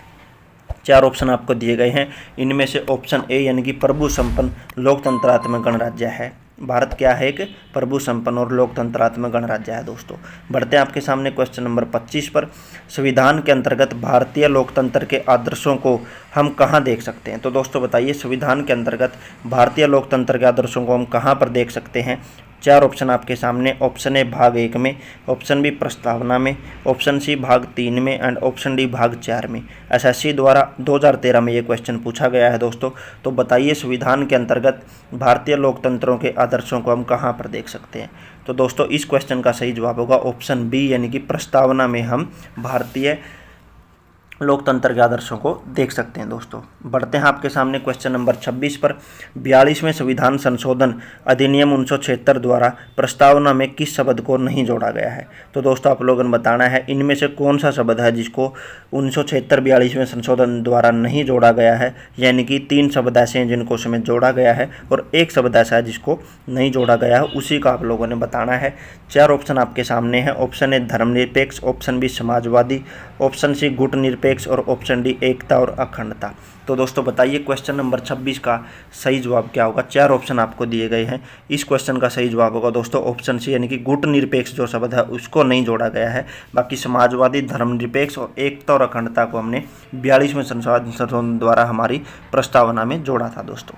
चार ऑप्शन आपको दिए गए हैं, इनमें से ऑप्शन ए यानी कि प्रभु संपन्न लोकतंत्रात्मक गणराज्य है। भारत क्या है, एक प्रभु संपन्न और लोकतंत्रात्मक गणराज्य है। दोस्तों बढ़ते हैं आपके सामने क्वेश्चन नंबर 25 पर। संविधान के अंतर्गत भारतीय लोकतंत्र के आदर्शों को हम कहाँ देख सकते हैं। तो दोस्तों बताइए संविधान के अंतर्गत भारतीय लोकतंत्र के आदर्शों को हम कहाँ पर देख सकते हैं। चार ऑप्शन आपके सामने। ऑप्शन ए भाग 1 में, ऑप्शन बी प्रस्तावना में, ऑप्शन सी भाग 3 में एंड ऑप्शन डी भाग 4 में। एसएससी द्वारा 2013 में ये क्वेश्चन पूछा गया है। दोस्तों तो बताइए संविधान के अंतर्गत भारतीय लोकतंत्रों के आदर्शों को हम कहाँ पर देख सकते हैं। तो दोस्तों इस क्वेश्चन का सही जवाब होगा ऑप्शन बी यानी कि प्रस्तावना में हम भारतीय लोकतंत्र के आदर्शों को देख सकते हैं। दोस्तों बढ़ते हैं आपके सामने क्वेश्चन नंबर 26 पर। 42वें संविधान संशोधन अधिनियम 1976 द्वारा प्रस्तावना में किस शब्द को नहीं जोड़ा गया है। तो दोस्तों आप लोगों ने बताना है इनमें से कौन सा शब्द है जिसको 1976-42वें संशोधन द्वारा नहीं जोड़ा गया है। यानी कि 3 शब्द ऐसे हैं जिनको उसमें जोड़ा गया है और 1 शब्द ऐसा है जिसको नहीं जोड़ा गया है, उसी का आप लोगों ने बताना है। चार ऑप्शन आपके सामने हैं। ऑप्शन ए धर्मनिरपेक्ष, ऑप्शन बी समाजवादी, ऑप्शन सी गुट निरपेक्ष और ऑप्शन डी एकता और अखंडता। तो दोस्तों बताइए क्वेश्चन नंबर 26 का सही जवाब क्या होगा। चार ऑप्शन आपको दिए गए हैं, इस क्वेश्चन का सही जवाब होगा दोस्तों ऑप्शन सी यानी कि गुट निरपेक्ष जो शब्द है उसको नहीं जोड़ा गया है। बाकी समाजवादी, धर्मनिरपेक्ष और एकता और अखंडता को हमने 42वें संशोधन द्वारा हमारी प्रस्तावना में जोड़ा था। दोस्तों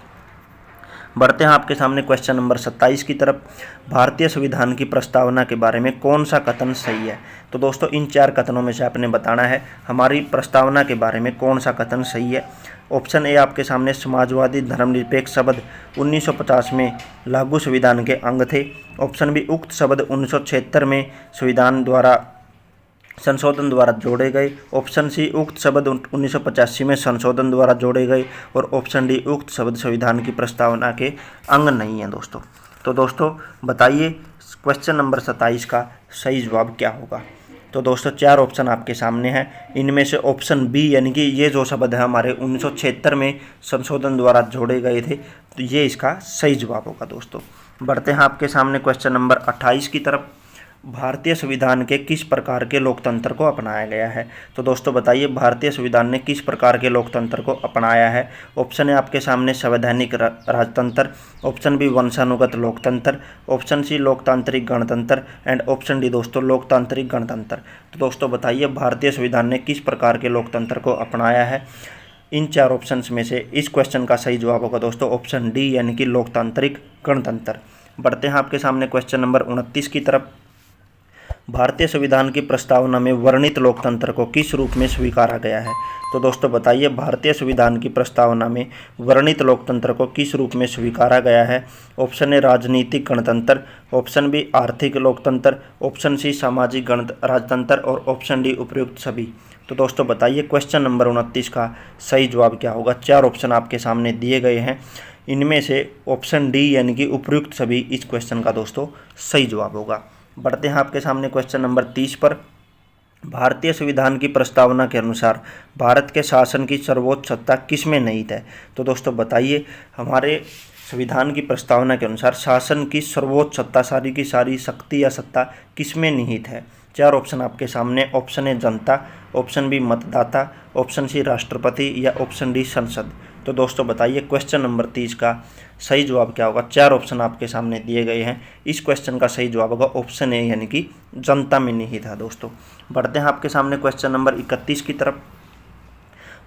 बढ़ते हैं आपके सामने क्वेश्चन नंबर 27 की तरफ। भारतीय संविधान की प्रस्तावना के बारे में कौन सा कथन सही है। तो दोस्तों इन 4 कथनों में से आपने बताना है हमारी प्रस्तावना के बारे में कौन सा कथन सही है। ऑप्शन ए आपके सामने समाजवादी धर्मनिरपेक्ष शब्द 1950 में लागू संविधान के अंग थे। ऑप्शन बी उक्त शब्द 1976 में संशोधन द्वारा जोड़े गए। ऑप्शन सी उक्त शब्द 1985 में संशोधन द्वारा जोड़े गए और ऑप्शन डी उक्त शब्द संविधान की प्रस्तावना के अंग नहीं है। दोस्तों तो दोस्तों बताइए क्वेश्चन नंबर 27 का सही जवाब क्या होगा। तो दोस्तों 4 ऑप्शन आपके सामने हैं, इनमें से ऑप्शन बी यानी कि ये जो शब्द है हमारे 1976 में संशोधन द्वारा जोड़े गए थे, तो ये इसका सही जवाब होगा। दोस्तों बढ़ते हैं आपके सामने क्वेश्चन नंबर 28 की तरफ। भारतीय संविधान के किस प्रकार के लोकतंत्र को अपनाया गया है। तो दोस्तों बताइए भारतीय संविधान ने किस प्रकार के लोकतंत्र को अपनाया है। ऑप्शन है आपके सामने संवैधानिक राजतंत्र, ऑप्शन बी वंशानुगत लोकतंत्र, ऑप्शन सी लोकतांत्रिक गणतंत्र एंड ऑप्शन डी दोस्तों लोकतांत्रिक गणतंत्र। तो दोस्तों बताइए भारतीय संविधान ने किस प्रकार के लोकतंत्र को अपनाया है। इन 4 ऑप्शंस में से इस क्वेश्चन का सही जवाब होगा दोस्तों ऑप्शन डी यानी कि लोकतांत्रिक गणतंत्र। बढ़ते हैं आपके सामने क्वेश्चन नंबर 29 की तरफ। भारतीय संविधान की प्रस्तावना में वर्णित लोकतंत्र को किस रूप में स्वीकारा गया है। तो दोस्तों बताइए भारतीय संविधान की प्रस्तावना में वर्णित लोकतंत्र को किस रूप में स्वीकारा गया है। ऑप्शन ए राजनीतिक गणतंत्र, ऑप्शन बी आर्थिक लोकतंत्र, ऑप्शन सी सामाजिक राजतंत्र और ऑप्शन डी उपयुक्त सभी। तो दोस्तों बताइए क्वेश्चन नंबर 29 का सही जवाब क्या होगा। 4 ऑप्शन आपके सामने दिए गए हैं, इनमें से ऑप्शन डी यानी कि उपयुक्त सभी इस क्वेश्चन का दोस्तों सही जवाब होगा। बढ़ते हैं आपके सामने क्वेश्चन नंबर 30 पर। भारतीय संविधान की प्रस्तावना के अनुसार भारत के शासन की सर्वोच्च सत्ता किसमें निहित है। तो दोस्तों बताइए हमारे संविधान की प्रस्तावना के अनुसार शासन की सर्वोच्च सत्ता, सारी की सारी शक्ति या सत्ता किसमें निहित है। 4 ऑप्शन आपके सामने। Option A Janata, option B मतदाता, ऑप्शन सी राष्ट्रपति या ऑप्शन डी संसद। तो दोस्तों बताइए क्वेश्चन नंबर 30 का सही जवाब क्या होगा। 4 ऑप्शन आपके सामने दिए गए हैं, इस क्वेश्चन का सही जवाब होगा ऑप्शन ए यानी कि जनता में निहित है दोस्तों। बढ़ते हैं आपके सामने क्वेश्चन नंबर 31 की तरफ।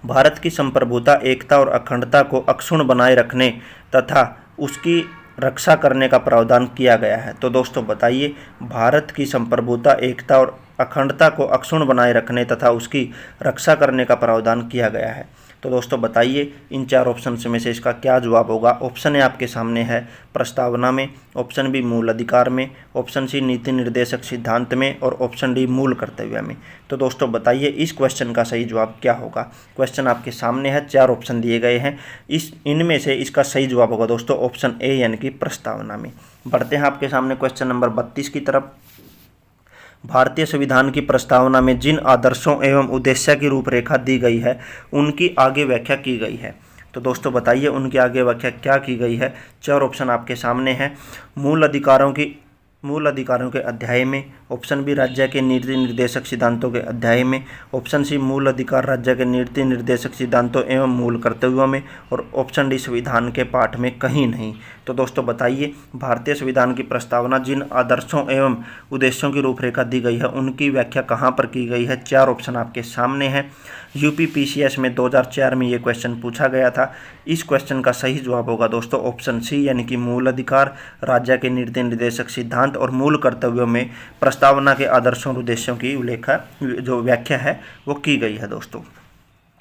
भारत की संप्रभुता, एकता और अखंडता को अक्षुण्ण बनाए रखने तथा उसकी रक्षा करने का प्रावधान किया गया है। तो दोस्तों बताइए भारत की संप्रभुता, एकता और अखंडता को अक्षुण्ण बनाए रखने तथा उसकी रक्षा करने का प्रावधान किया गया है। तो दोस्तों बताइए इन 4 ऑप्शन में से इसका क्या जवाब होगा। ऑप्शन ए आपके सामने है प्रस्तावना में, ऑप्शन बी मूल अधिकार में, ऑप्शन सी नीति निर्देशक सिद्धांत में और ऑप्शन डी मूल कर्तव्य में। तो दोस्तों बताइए इस क्वेश्चन का सही जवाब क्या होगा। क्वेश्चन आपके सामने है, 4 ऑप्शन दिए गए हैं, इनमें से इसका सही जवाब होगा दोस्तों ऑप्शन ए यानी कि प्रस्तावना में। बढ़ते हैं आपके सामने क्वेश्चन नंबर 32 की तरफ। भारतीय संविधान की प्रस्तावना में जिन आदर्शों एवं उद्देश्य की रूपरेखा दी गई है उनकी आगे व्याख्या की गई है। तो दोस्तों बताइए उनकी आगे व्याख्या क्या की गई है। 4 ऑप्शन आपके सामने हैं। मूल अधिकारों के अध्याय में, ऑप्शन बी राज्य के नीति निर्देशक सिद्धांतों के अध्याय में, ऑप्शन सी मूल अधिकार राज्य के नीति निर्देशक सिद्धांतों एवं मूल कर्तव्यों में और ऑप्शन डी संविधान के पाठ में कहीं नहीं। तो दोस्तों बताइए भारतीय संविधान की प्रस्तावना जिन आदर्शों एवं उद्देश्यों की रूपरेखा दी गई है उनकी व्याख्या कहाँ पर की गई है। 4 ऑप्शन आपके सामने हैं। यूपीपीसीएस में 2004 में ये क्वेश्चन पूछा गया था। इस क्वेश्चन का सही जवाब होगा दोस्तों ऑप्शन सी यानी कि मूल अधिकार, राज्य के नीति निर्देशक सिद्धांत और मूल कर्तव्यों में प्रस्तावना के आदर्शों और उद्देश्यों की जो व्याख्या है वो की गई है दोस्तों।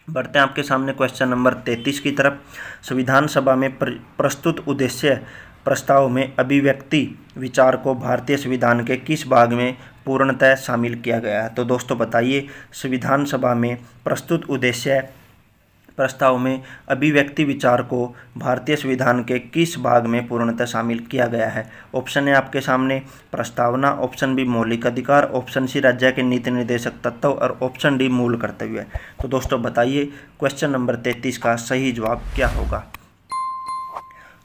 बढ़ते हैं आपके सामने क्वेश्चन नंबर 33 की तरफ। संविधान सभा में प्रस्तुत उद्देश्य प्रस्ताव में अभिव्यक्ति विचार को भारतीय संविधान के किस भाग में पूर्णतः शामिल किया गया है। तो दोस्तों बताइए संविधान सभा में प्रस्तुत उद्देश्य प्रस्ताव में अभिव्यक्ति विचार को भारतीय संविधान के किस भाग में पूर्णतः शामिल किया गया है। ऑप्शन ए आपके सामने प्रस्तावना, ऑप्शन बी मौलिक अधिकार, ऑप्शन सी राज्य के नीति निर्देशक तत्व और ऑप्शन डी मूल कर्तव्य। तो दोस्तों बताइए क्वेश्चन नंबर 33 का सही जवाब क्या होगा।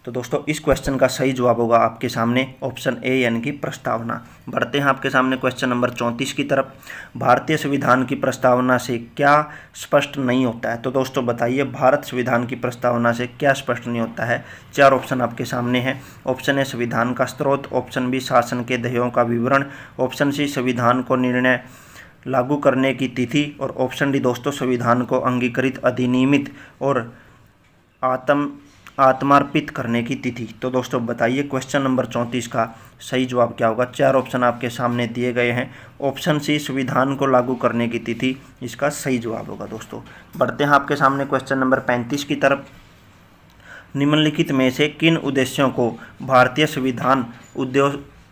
तो दोस्तों इस क्वेश्चन का सही जवाब होगा आपके सामने ऑप्शन ए यानी कि प्रस्तावना। बढ़ते हैं आपके सामने क्वेश्चन नंबर 34 की तरफ। भारतीय संविधान की प्रस्तावना से क्या स्पष्ट नहीं होता है। तो दोस्तों बताइए भारत संविधान की प्रस्तावना से क्या स्पष्ट नहीं होता है। 4 ऑप्शन आपके सामने हैं। ऑप्शन ए संविधान का स्रोत, ऑप्शन बी शासन के ध्येयों का विवरण, ऑप्शन सी संविधान को निर्णय लागू करने की तिथि और ऑप्शन डी दोस्तों संविधान को अंगीकृत, अधिनियमित और आत्मार्पित करने की तिथि। तो दोस्तों बताइए क्वेश्चन नंबर 34 का सही जवाब क्या होगा। 4 ऑप्शन आपके सामने दिए गए हैं। ऑप्शन सी संविधान को लागू करने की तिथि इसका सही जवाब होगा दोस्तों। बढ़ते हैं आपके सामने क्वेश्चन नंबर 35 की तरफ। निम्नलिखित में से किन उद्देश्यों को भारतीय संविधान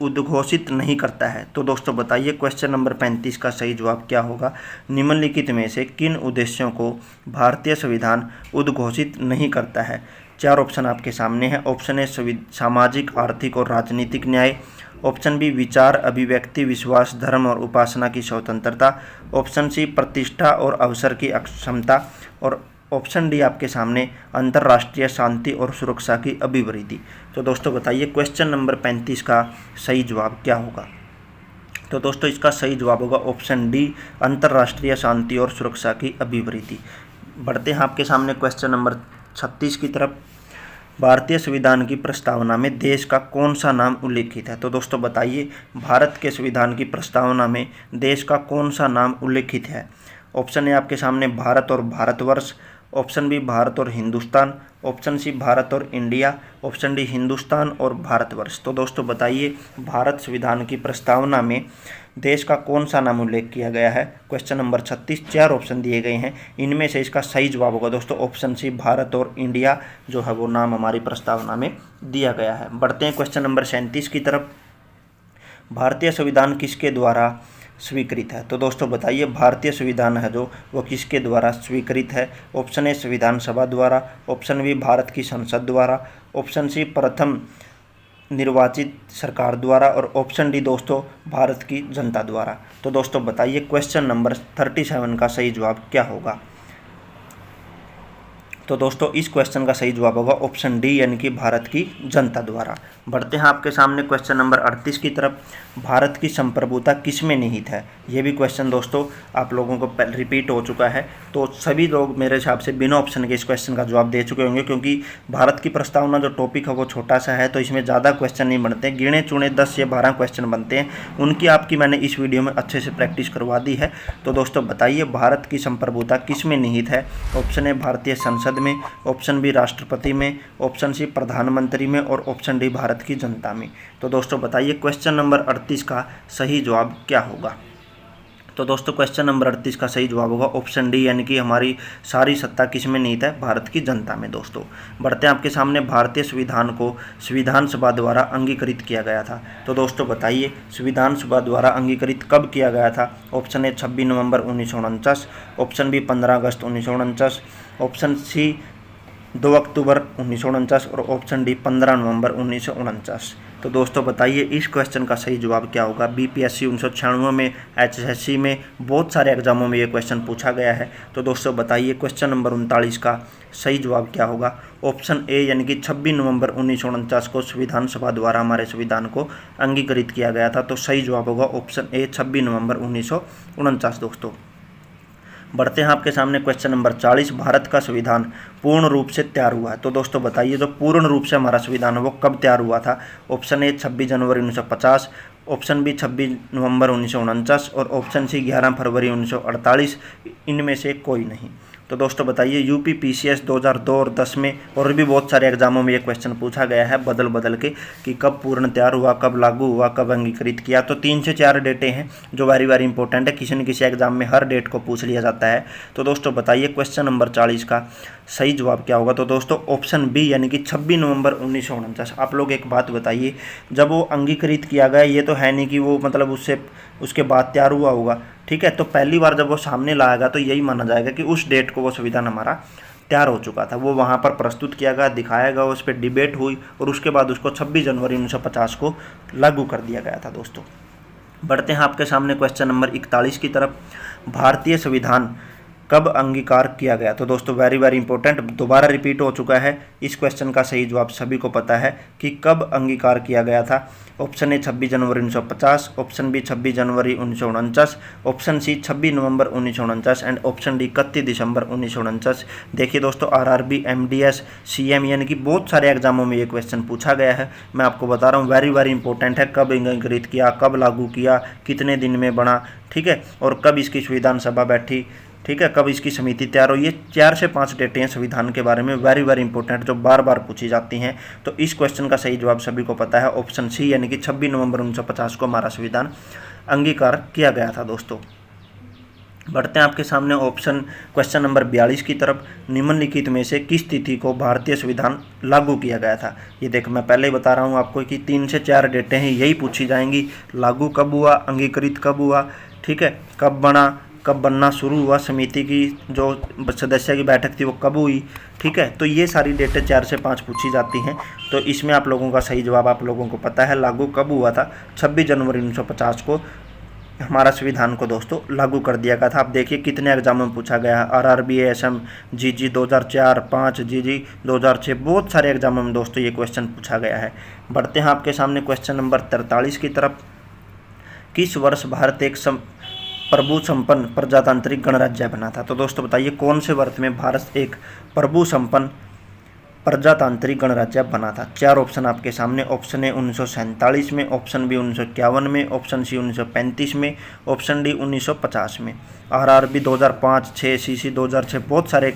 उद्घोषित नहीं करता है। तो दोस्तों बताइए क्वेश्चन नंबर 35 का सही जवाब क्या होगा। निम्नलिखित में से किन उद्देश्यों को भारतीय संविधान उद्घोषित नहीं करता है। 4 ऑप्शन आपके सामने हैं। ऑप्शन ए सामाजिक, आर्थिक और राजनीतिक न्याय, ऑप्शन बी विचार, अभिव्यक्ति, विश्वास, धर्म और उपासना की स्वतंत्रता, ऑप्शन सी प्रतिष्ठा और अवसर की अक्षमता और ऑप्शन डी आपके सामने अंतर्राष्ट्रीय शांति और सुरक्षा की अभिवृद्धि। तो दोस्तों बताइए क्वेश्चन नंबर 35 का सही जवाब क्या होगा। तो दोस्तों इसका सही जवाब होगा ऑप्शन डी अंतर्राष्ट्रीय शांति और सुरक्षा की अभिवृद्धि। बढ़ते हैं आपके सामने क्वेश्चन नंबर 36 की तरफ। भारतीय संविधान की प्रस्तावना में देश का कौन सा नाम उल्लेखित है। तो दोस्तों बताइए भारत के संविधान की प्रस्तावना में देश का कौन सा नाम उल्लेखित है। ऑप्शन ए आपके सामने भारत और भारतवर्ष, ऑप्शन बी भारत और हिंदुस्तान, ऑप्शन सी भारत और इंडिया, ऑप्शन डी हिंदुस्तान और भारतवर्ष। तो दोस्तों बताइए भारत संविधान की प्रस्तावना में देश का कौन सा नाम उल्लेख किया गया है। Question number 36। 4 ऑप्शन दिए गए हैं, इनमें से इसका सही जवाब होगा दोस्तों ऑप्शन सी भारत और इंडिया जो है वो नाम हमारी प्रस्तावना में दिया गया है। बढ़ते हैं क्वेश्चन नंबर 37 की तरफ। भारतीय संविधान किसके द्वारा स्वीकृत है? तो दोस्तों बताइए, भारतीय संविधान है जो वो किसके द्वारा स्वीकृत है? ऑप्शन ए संविधान सभा द्वारा, ऑप्शन बी भारत की संसद द्वारा, ऑप्शन सी प्रथम निर्वाचित सरकार द्वारा और ऑप्शन डी दोस्तों भारत की जनता द्वारा। तो दोस्तों बताइए क्वेश्चन नंबर 37 का सही जवाब क्या होगा? तो दोस्तों इस क्वेश्चन का सही जवाब होगा ऑप्शन डी यानी कि भारत की जनता द्वारा। बढ़ते हैं आपके सामने क्वेश्चन नंबर 38 की तरफ। भारत की संप्रभुता किसमें निहित है? ये भी क्वेश्चन दोस्तों आप लोगों को रिपीट हो चुका है, तो सभी लोग मेरे हिसाब से बिना ऑप्शन के इस क्वेश्चन का जवाब दे चुके होंगे, क्योंकि भारत की प्रस्तावना जो टॉपिक है वो छोटा सा है, तो इसमें ज़्यादा क्वेश्चन नहीं बनते, गिने चुने 10 या 12 क्वेश्चन बनते हैं, उनकी आपकी मैंने इस वीडियो में अच्छे से प्रैक्टिस करवा दी है। तो दोस्तों बताइए भारत की संप्रभुता किस में निहित है? ऑप्शन ए भारतीय संसद में, ऑप्शन बी राष्ट्रपति में, ऑप्शन सी प्रधानमंत्री में और ऑप्शन डी भारत की जनता में। तो दोस्तों बताइए क्वेश्चन नंबर 38 का सही जवाब क्या होगा? तो दोस्तों क्वेश्चन नंबर 38 का सही जवाब होगा ऑप्शन डी यानी कि हमारी सारी सत्ता किस में निहित है? भारत की जनता में। दोस्तों बढ़ते हैं आपके सामने, भारतीय संविधान को संविधान सभा द्वारा अंगीकृत किया गया था। तो दोस्तों बताइए संविधान सभा द्वारा अंगीकृत कब किया गया था? ऑप्शन ए 26 नवंबर 1949, ऑप्शन बी 15 अगस्त 1949, ऑप्शन सी 2 अक्टूबर 1949 और ऑप्शन डी 15 नवंबर 1949। तो दोस्तों बताइए इस क्वेश्चन का सही जवाब क्या होगा? बीपीएससी 1996 में, एचएससी में, बहुत सारे एग्जामों में ये क्वेश्चन पूछा गया है। तो दोस्तों बताइए क्वेश्चन नंबर 39 का सही जवाब क्या होगा? ऑप्शन ए यानी कि 26 नवंबर 1949 को संविधान सभा द्वारा हमारे संविधान को अंगीकृत किया गया था। तो सही जवाब होगा ऑप्शन ए 26 नवंबर 1949। दोस्तों बढ़ते हैं आपके सामने क्वेश्चन नंबर 40, भारत का संविधान पूर्ण रूप से तैयार हुआ है। तो दोस्तों बताइए जो पूर्ण रूप से हमारा संविधान है वो कब तैयार हुआ था? ऑप्शन ए 26 जनवरी 1950, ऑप्शन बी 26 नवंबर 1949 और ऑप्शन सी 11 फरवरी 1948, इनमें से कोई नहीं। तो दोस्तों बताइए यूपी पीसीएस 2002 और 10 में और भी बहुत सारे एग्जामों में ये क्वेश्चन पूछा गया है बदल बदल के कि कब पूर्ण तैयार हुआ, कब लागू हुआ, कब अंगीकृत किया। तो 3 से 4 डेटें हैं जो वेरी वेरी इंपॉर्टेंट है, किसी न किसी एग्जाम में हर डेट को पूछ लिया जाता है। तो दोस्तों बताइए क्वेश्चन नंबर 40 का सही जवाब क्या होगा? तो दोस्तों ऑप्शन बी यानी कि 26 नवंबर 1949। आप लोग एक बात बताइए, जब वो अंगीकृत किया गया ये तो है नहीं कि वो मतलब उसके बाद तैयार हुआ होगा, ठीक है। तो पहली बार जब वो सामने लाएगा तो यही माना जाएगा कि उस डेट को वो संविधान हमारा तैयार हो चुका था, वो वहाँ पर प्रस्तुत किया गया, दिखाया गया, उस पर डिबेट हुई और उसके बाद उसको 26 जनवरी 1950 को लागू कर दिया गया था। दोस्तों बढ़ते हैं आपके सामने क्वेश्चन नंबर 41 की तरफ। भारतीय संविधान कब अंगीकार किया गया? तो दोस्तों वेरी वेरी इंपॉर्टेंट, दोबारा रिपीट हो चुका है। इस क्वेश्चन का सही जवाब सभी को पता है कि कब अंगीकार किया गया था। ऑप्शन ए 26 जनवरी 1950, ऑप्शन बी 26 जनवरी 1949, ऑप्शन सी 26 नवंबर 1949 एंड ऑप्शन डी 31 दिसंबर 1949। देखिए दोस्तों आरआरबी, एमडीएस, सीएम यानी कि बहुत सारे एग्जामों में ये क्वेश्चन पूछा गया है। मैं आपको बता रहा हूँ वेरी वेरी इंपॉर्टेंट है, कब अंगीकृत किया, कब लागू किया, कितने दिन में बना, ठीक है, और कब इसकी संविधान सभा बैठी, ठीक है, कब इसकी समिति तैयार हुई। ये 4 से 5 डेटें हैं संविधान के बारे में वेरी वेरी इंपॉर्टेंट जो बार बार पूछी जाती हैं। तो इस क्वेश्चन का सही जवाब सभी को पता है ऑप्शन सी यानी कि 26 नवंबर 1950 को हमारा संविधान अंगीकार किया गया था। दोस्तों बढ़ते हैं आपके सामने क्वेश्चन नंबर 42 की तरफ। निम्नलिखित में से किस तिथि को भारतीय संविधान लागू किया गया था? ये देखो मैं पहले ही बता रहा हूँ आपको कि 3 से 4 डेटें हैं, यही पूछी जाएंगी। लागू कब हुआ, अंगीकृत कब हुआ, ठीक है, कब बना, कब बनना शुरू हुआ, समिति की जो सदस्य की बैठक थी वो कब हुई, ठीक है। तो ये सारी डेटें 4 से 5 पूछी जाती हैं। तो इसमें आप लोगों का सही जवाब आप लोगों को पता है, लागू कब हुआ था? 26 जनवरी 1950 को हमारा संविधान को दोस्तों लागू कर दिया गया था। आप देखिए कितने एग्जामों में पूछा गया है, आरआरबी, एएसएम, जीजी 2004, 5 जीजी 2006, बहुत सारे एग्जामों में दोस्तों ये क्वेश्चन पूछा गया है। बढ़ते हैं आपके सामने क्वेश्चन नंबर 43 की तरफ। किस वर्ष भारत एक प्रभु संपन्न प्रजातांत्रिक गणराज्य बना था? तो दोस्तों बताइए कौन से वर्ष में भारत एक प्रभु संपन्न प्रजातांत्रिक गणराज्य बना था? 4 ऑप्शन आपके सामने। ऑप्शन ए 1947 में, ऑप्शन बी 1951 में, ऑप्शन सी 1935 में, ऑप्शन डी 1950 में। आरआरबी 2005, 6, सीसी 2006, बहुत सारे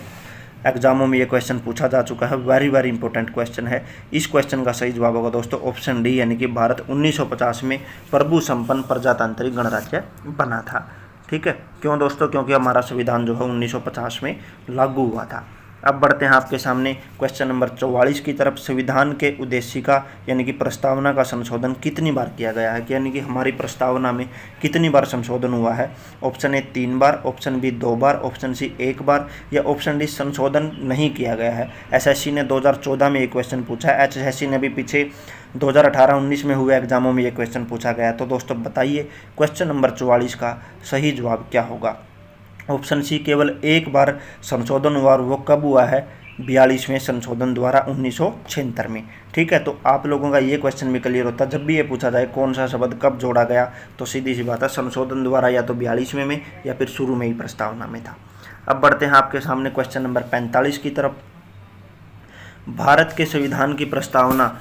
एग्जामों में ये क्वेश्चन पूछा जा चुका है, वेरी वेरी इंपॉर्टेंट क्वेश्चन है। इस क्वेश्चन का सही जवाब होगा दोस्तों ऑप्शन डी यानी कि भारत 1950 में प्रभु संपन्न प्रजातांत्रिक गणराज्य बना था, ठीक है। क्यों दोस्तों? क्योंकि हमारा संविधान जो है 1950 में लागू हुआ था। अब बढ़ते हैं आपके सामने क्वेश्चन नंबर 44 की तरफ। संविधान के उद्देशिका यानी कि प्रस्तावना का संशोधन कितनी बार किया गया है, यानी कि हमारी प्रस्तावना में कितनी बार संशोधन हुआ है। ऑप्शन ए 3 बार, ऑप्शन बी 2 बार, ऑप्शन सी 1 बार या ऑप्शन डी संशोधन नहीं किया गया है। एसएससी ने 2014 में ये क्वेश्चन पूछा है। एचएससी ने भी पीछे 2018-19 में हुए एग्जामों में ये क्वेश्चन पूछा गया। तो दोस्तों बताइए क्वेश्चन नंबर 44 का सही जवाब क्या होगा। ऑप्शन सी केवल 1 बार संशोधन हुआ और वो कब हुआ है, 42वें संशोधन द्वारा 1976 में। ठीक है, तो आप लोगों का ये क्वेश्चन भी क्लियर होता है। जब भी ये पूछा जाए कौन सा शब्द कब जोड़ा गया, तो सीधी सी बात है संशोधन द्वारा या तो 42वें में या फिर शुरू में ही प्रस्तावना में था। अब बढ़ते हैं आपके सामने क्वेश्चन नंबर 45 की तरफ। भारत के संविधान की प्रस्तावना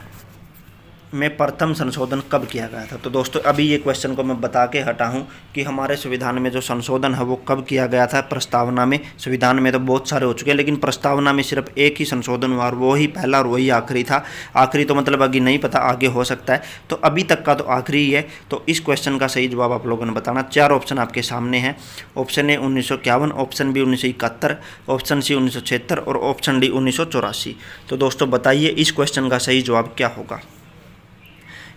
में प्रथम संशोधन कब किया गया था। तो दोस्तों अभी ये क्वेश्चन को मैं बता के हटा हूँ कि हमारे संविधान में जो संशोधन है वो कब किया गया था। प्रस्तावना में, संविधान में तो बहुत सारे हो चुके हैं, लेकिन प्रस्तावना में सिर्फ एक ही संशोधन हुआ और वो ही पहला और वही आखिरी था। आखिरी तो मतलब आगे नहीं पता, आगे हो सकता है, तो अभी तक का तो आखिरी ही है। तो इस क्वेश्चन का सही जवाब आप लोगों ने बताना। 4 ऑप्शन आपके सामने हैं। Option A 1951, option B 1971, option C 1976 और ऑप्शन डी 1984। तो दोस्तों बताइए इस क्वेश्चन का सही जवाब क्या होगा,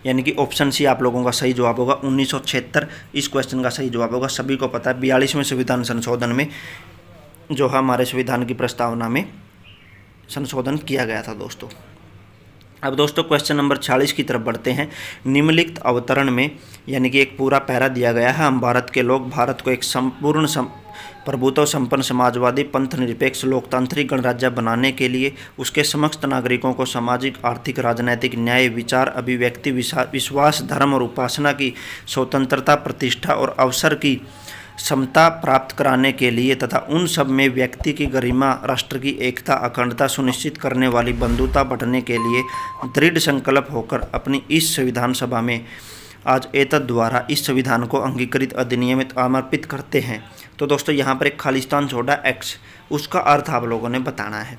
यानी कि ऑप्शन सी आप लोगों का सही जवाब होगा 1976 इस क्वेश्चन का सही जवाब होगा। सभी को पता है 42वें संविधान संशोधन में जो हमारे संविधान की प्रस्तावना में संशोधन किया गया था दोस्तों। अब दोस्तों क्वेश्चन नंबर 46 की तरफ बढ़ते हैं। निम्नलिखित अवतरण में यानी कि एक पूरा पैरा दिया गया है। हम भारत के लोग भारत को एक संपूर्ण प्रभुत्व संपन्न समाजवादी पंथ निरपेक्ष लोकतांत्रिक गणराज्य बनाने के लिए उसके समस्त नागरिकों को सामाजिक, आर्थिक, राजनैतिक, न्याय, विचार, अभिव्यक्ति, विश्वास, धर्म और उपासना की स्वतंत्रता, प्रतिष्ठा और अवसर की समता प्राप्त कराने के लिए तथा उन सब में व्यक्ति की गरिमा, राष्ट्र की एकता, अखंडता सुनिश्चित करने वाली बंधुता बढ़ने के लिए दृढ़ संकल्प होकर अपनी इस संविधान सभा में आज एतद द्वारा इस संविधान को अंगीकृत अधिनियमित आमर्पित करते हैं। तो दोस्तों यहाँ पर एक खालिस्तान छोड़ा एक्स, उसका अर्थ आप लोगों ने बताना है।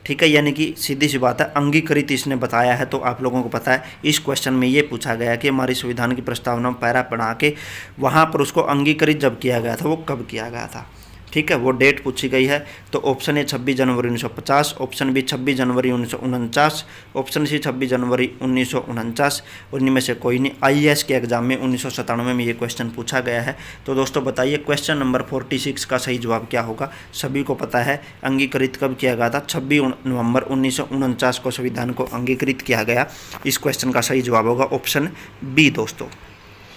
ठीक है, यानी कि सीधी सी बात है अंगीकृत इसने बताया है। तो आप लोगों को पता है इस क्वेश्चन में ये पूछा गया कि हमारी संविधान की प्रस्तावना पैरा बना के वहाँ पर उसको अंगीकृत जब किया गया था वो कब किया गया था। ठीक है, वो डेट पूछी गई है। तो ऑप्शन ए 26 जनवरी 1950, ऑप्शन बी 26 जनवरी 1949, ऑप्शन सी 26 जनवरी 1949 और इनमें से कोई नहीं। आईएएस के एग्जाम में 1997 में ये क्वेश्चन पूछा गया है। तो दोस्तों बताइए क्वेश्चन नंबर 46 का सही जवाब क्या होगा। सभी को पता है अंगीकृत कब किया गया था, 26 नवंबर 1949 को संविधान को अंगीकृत किया गया। इस क्वेश्चन का सही जवाब होगा ऑप्शन बी दोस्तों।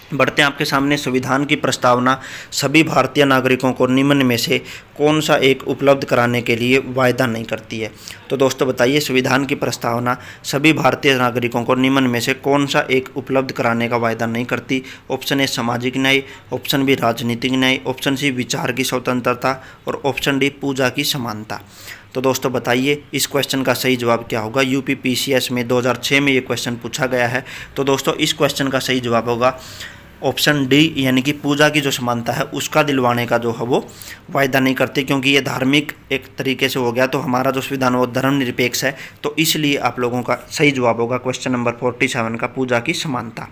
बढ़ते हैं आपके सामने। संविधान की प्रस्तावना सभी भारतीय नागरिकों को निम्न में से कौन सा एक उपलब्ध कराने के लिए वायदा नहीं करती है। तो दोस्तों बताइए संविधान की प्रस्तावना सभी भारतीय नागरिकों को निम्न में से कौन सा एक उपलब्ध कराने का वायदा नहीं करती। ऑप्शन ए सामाजिक न्याय, ऑप्शन बी राजनीतिक न्याय, ऑप्शन सी विचार की स्वतंत्रता और ऑप्शन डी पूजा की समानता। तो दोस्तों बताइए इस क्वेश्चन का सही जवाब क्या होगा। यूपी पीसीएस में 2006 में ये क्वेश्चन पूछा गया है। तो दोस्तों इस क्वेश्चन का सही जवाब होगा ऑप्शन डी, यानी कि पूजा की जो समानता है उसका दिलवाने का जो है वो वायदा नहीं करते, क्योंकि ये धार्मिक एक तरीके से हो गया। तो हमारा जो संविधान वो धर्मनिरपेक्ष है, तो इसलिए आप लोगों का सही जवाब होगा क्वेश्चन नंबर 47 का पूजा की समानता।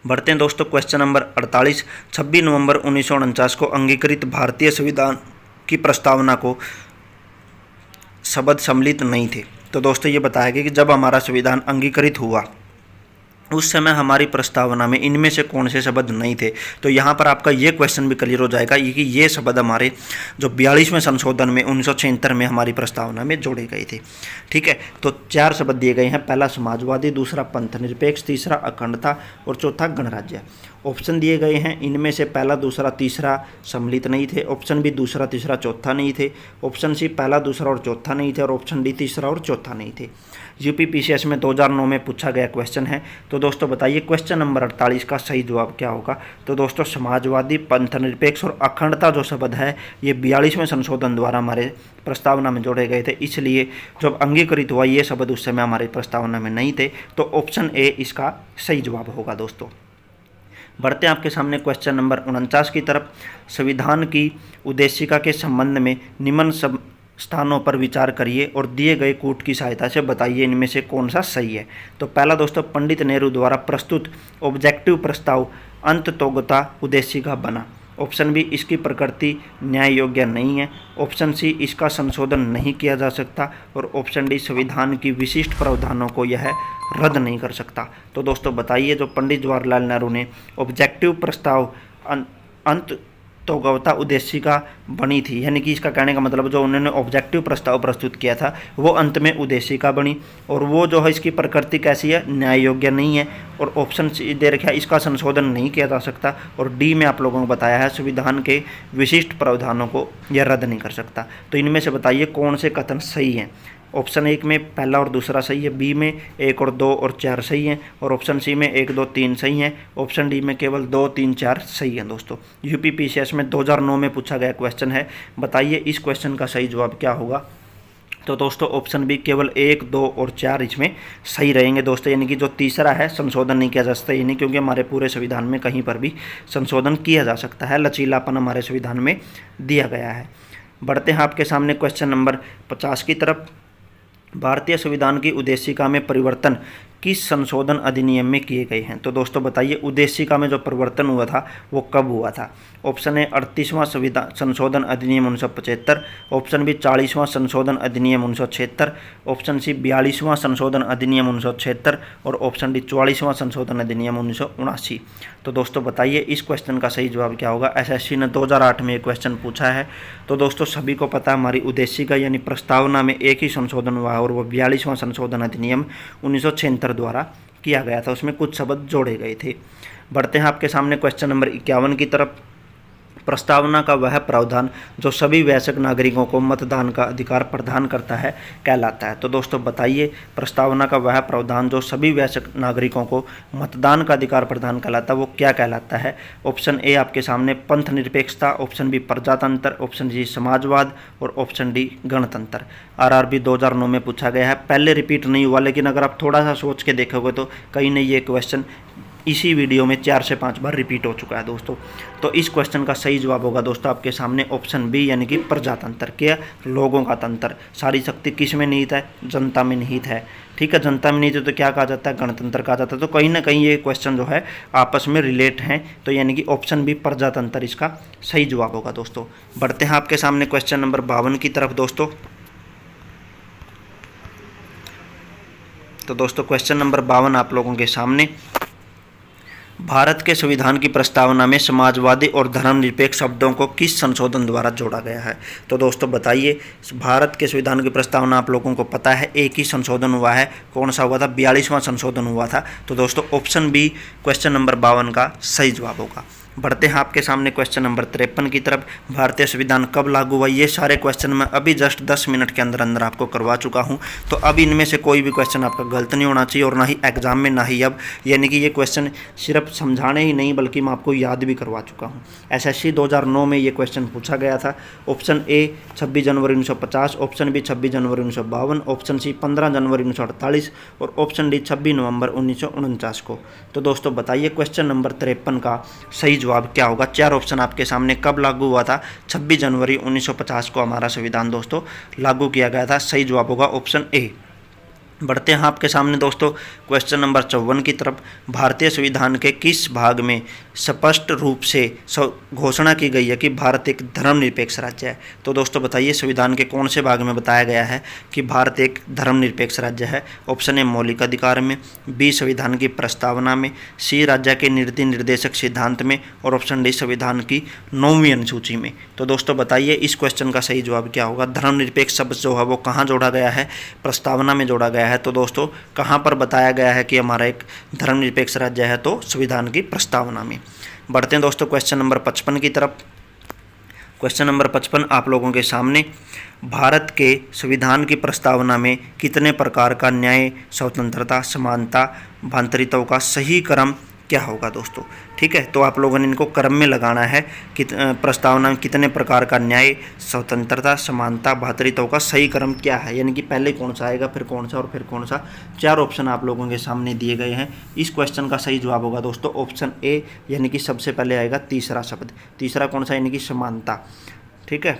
बढ़ते हैं दोस्तों क्वेश्चन नंबर 48। 26 नवंबर 1949 को अंगीकृत भारतीय संविधान की प्रस्तावना को शब्द सम्मिलित नहीं थे। तो दोस्तों ये बताया गया कि जब हमारा संविधान अंगीकृत हुआ उस समय हमारी प्रस्तावना में इनमें से कौन से शब्द नहीं थे। तो यहाँ पर आपका ये क्वेश्चन भी क्लियर हो जाएगा कि ये शब्द हमारे जो 42वें संशोधन में 1976 में हमारी प्रस्तावना में जोड़े गए थे। ठीक है, तो 4 शब्द दिए गए हैं। पहला समाजवादी, दूसरा पंथ निरपेक्ष, तीसरा अखंडता और चौथा गणराज्य। ऑप्शन दिए गए हैं, इनमें से पहला, दूसरा, तीसरा सम्मिलित नहीं थे। ऑप्शन बी दूसरा, तीसरा, चौथा नहीं थे। ऑप्शन सी पहला, दूसरा और चौथा नहीं थे और ऑप्शन डी तीसरा और चौथा नहीं थे। यूपी पीसीएस में 2009 में पूछा गया क्वेश्चन है। तो दोस्तों बताइए क्वेश्चन नंबर 48 का सही जवाब क्या होगा। तो दोस्तों समाजवादी, पंथ निरपेक्ष और अखंडता जो शब्द है ये 42वें संशोधन द्वारा हमारे प्रस्तावना में जोड़े गए थे, इसलिए जब अंगीकृत हुआ ये शब्द उस समय हमारी प्रस्तावना में नहीं थे। तो ऑप्शन ए इसका सही जवाब होगा दोस्तों। बढ़ते हैं आपके सामने क्वेश्चन नंबर 49 की तरफ। संविधान की उद्देशिका के संबंध में निम्न सब स्थानों पर विचार करिए और दिए गए कूट की सहायता से बताइए इनमें से कौन सा सही है। तो पहला दोस्तों पंडित नेहरू द्वारा प्रस्तुत ऑब्जेक्टिव प्रस्ताव अंततोगता उद्देशिका बना। ऑप्शन बी इसकी प्रकृति न्याय योग्य नहीं है, ऑप्शन सी इसका संशोधन नहीं किया जा सकता और ऑप्शन डी संविधान की विशिष्ट प्रावधानों को यह रद्द नहीं कर सकता। तो दोस्तों बताइए, जो पंडित जवाहरलाल नेहरू ने ऑब्जेक्टिव प्रस्ताव अंत तोगवता उद्देशिका बनी थी, यानी कि इसका कहने का मतलब जो उन्होंने ऑब्जेक्टिव प्रस्ताव प्रस्तुत किया था वो अंत में उद्देशिका बनी, और वो जो है इसकी प्रकृति कैसी है, न्याय योग्य नहीं है, और ऑप्शन सी दे रखा है इसका संशोधन नहीं किया जा सकता, और डी में आप लोगों को बताया है संविधान के विशिष्ट प्रावधानों को यह रद्द नहीं कर सकता। तो इनमें से बताइए कौन से कथन सही हैं। ऑप्शन 1 में पहला और दूसरा सही है, बी में 1 और 2 और 4 सही हैं, और ऑप्शन सी में 1 2 3 सही हैं, ऑप्शन डी में केवल 2 3 4 सही हैं। दोस्तों यूपीपीसीएस में 2009 में पूछा गया क्वेश्चन है, बताइए इस क्वेश्चन का सही जवाब क्या होगा। तो दोस्तों ऑप्शन बी केवल 1 2 और 4 इसमें सही रहेंगे दोस्तों, यानी कि जो तीसरा है संशोधन नहीं किया जा सकता, यानी क्योंकि हमारे पूरे संविधान में कहीं पर भी संशोधन किया जा सकता है, लचीलापन हमारे संविधान में दिया गया है। बढ़ते हैं आपके सामने क्वेश्चन नंबर 50 की तरफ। भारतीय संविधान की उद्देशिका में परिवर्तन किस संशोधन अधिनियम में किए गए हैं। तो दोस्तों बताइए उद्देशिका में जो परिवर्तन हुआ था वो कब हुआ था। ऑप्शन ए 38वां संविधान संशोधन अधिनियम 1975, ऑप्शन बी 40वां संशोधन अधिनियम 1976, ऑप्शन सी 42वां संशोधन अधिनियम 1976 और ऑप्शन डी 44वां संशोधन अधिनियम 1979। तो दोस्तों बताइए इस क्वेश्चन का सही जवाब क्या होगा। एसएससी ने 2008 में ये क्वेश्चन पूछा है। तो दोस्तों सभी को पता है हमारी उद्देशिका यानी प्रस्तावना में एक ही संशोधन हुआ और वो 42वां संशोधन अधिनियम 1976 द्वारा किया गया था, उसमें कुछ शब्द जोड़े गए थे। बढ़ते हैं आपके सामने क्वेश्चन नंबर 51 की तरफ। प्रस्तावना का वह प्रावधान जो सभी वयस्क नागरिकों को मतदान का अधिकार प्रदान करता है कहलाता है। तो दोस्तों बताइए प्रस्तावना का वह प्रावधान जो सभी वयस्क नागरिकों को मतदान का अधिकार प्रदान कहलाता है वो क्या कहलाता है। ऑप्शन ए आपके सामने पंथ निरपेक्षता, ऑप्शन बी प्रजातंत्र, ऑप्शन सी समाजवाद और ऑप्शन डी गणतंत्र। आरआरबी 2009 में पूछा गया है, पहले रिपीट नहीं हुआ, लेकिन अगर आप थोड़ा सा सोच के देखोगे तो कहीं नहीं ये क्वेश्चन इसी वीडियो में 4 से 5 बार रिपीट हो चुका है दोस्तों। तो इस क्वेश्चन का सही जवाब होगा दोस्तों आपके सामने ऑप्शन बी यानी कि प्रजातंत्र। क्या, लोगों का तंत्र। सारी शक्ति किस में निहित है, जनता में निहित है। ठीक है, जनता में निहित है तो क्या कहा जाता है, गणतंत्र कहा जाता है। तो कहीं ना कहीं ये क्वेश्चन जो है आपस में रिलेट हैं, तो यानी कि ऑप्शन बी प्रजातंत्र इसका सही जवाब होगा दोस्तों। बढ़ते हैं आपके सामने क्वेश्चन नंबर 52 की तरफ दोस्तों। तो दोस्तों क्वेश्चन नंबर 52 आप लोगों के सामने, भारत के संविधान की प्रस्तावना में समाजवादी और धर्मनिरपेक्ष शब्दों को किस संशोधन द्वारा जोड़ा गया है। तो दोस्तों बताइए भारत के संविधान की प्रस्तावना आप लोगों को पता है एक ही संशोधन हुआ है, कौन सा हुआ था, 42वां संशोधन हुआ था। तो दोस्तों ऑप्शन बी क्वेश्चन नंबर 52 का सही जवाब होगा। बढ़ते हैं आपके सामने क्वेश्चन नंबर 53 की तरफ। भारतीय संविधान कब लागू हुआ, ये सारे क्वेश्चन मैं अभी जस्ट 10 मिनट के अंदर अंदर आपको करवा चुका हूं। तो अब इनमें से कोई भी क्वेश्चन आपका गलत नहीं होना चाहिए और ना ही एग्जाम में ना ही अब, यानी कि ये क्वेश्चन सिर्फ समझाने ही नहीं बल्कि मैं आपको याद भी करवा चुका हूँ। एसएससी 2009 में ये क्वेश्चन पूछा गया था। ऑप्शन ए 26 जनवरी 1950, ऑप्शन बी 26 जनवरी 1952, ऑप्शन सी 15 जनवरी 1948 और ऑप्शन डी 26 नवंबर 1949 को। तो दोस्तों बताइए क्वेश्चन नंबर 53 का सही जवाब क्या होगा। 4 ऑप्शन आपके सामने, कब लागू हुआ था, 26 जनवरी 1950 को हमारा संविधान दोस्तों लागू किया गया था। सही जवाब होगा ऑप्शन ए। बढ़ते हैं आपके सामने दोस्तों क्वेश्चन नंबर 54 की तरफ। भारतीय संविधान के किस भाग में स्पष्ट रूप से घोषणा की गई है कि भारत एक धर्मनिरपेक्ष राज्य है। तो दोस्तों बताइए संविधान के कौन से भाग में बताया गया है कि भारत एक धर्मनिरपेक्ष राज्य है। ऑप्शन ए मौलिक अधिकार में, बी संविधान की प्रस्तावना में, सी राज्य के नीति निर्देशक सिद्धांत में और ऑप्शन डी संविधान की 9वीं अनुसूची में। तो दोस्तों बताइए इस क्वेश्चन का सही जवाब क्या होगा। धर्मनिरपेक्ष शब्द जो है वो कहाँ जोड़ा गया है, प्रस्तावना में जोड़ा गया है। तो दोस्तों कहां पर बताया गया है कि हमारा एक धर्मनिरपेक्ष राज्य है, तो संविधान की प्रस्तावना में। बढ़ते हैं दोस्तों क्वेश्चन नंबर 55 की तरफ। क्वेश्चन नंबर 55 आप लोगों के सामने, भारत के संविधान की प्रस्तावना में कितने प्रकार का न्याय, स्वतंत्रता, समानता, भातृत्व का सही क्रम क्या होगा दोस्तों। ठीक है, तो आप लोगों ने इनको क्रम में लगाना है कि प्रस्तावना में कितने प्रकार का न्याय, स्वतंत्रता, समानता, भातृत्व का सही क्रम क्या है, यानी कि पहले कौन सा आएगा फिर कौन सा और फिर कौन सा। 4 ऑप्शन आप लोगों के सामने दिए गए हैं। इस क्वेश्चन का सही जवाब होगा दोस्तों ऑप्शन ए, यानी कि सबसे पहले आएगा तीसरा शब्द। तीसरा कौन सा, यानी कि समानता। ठीक है,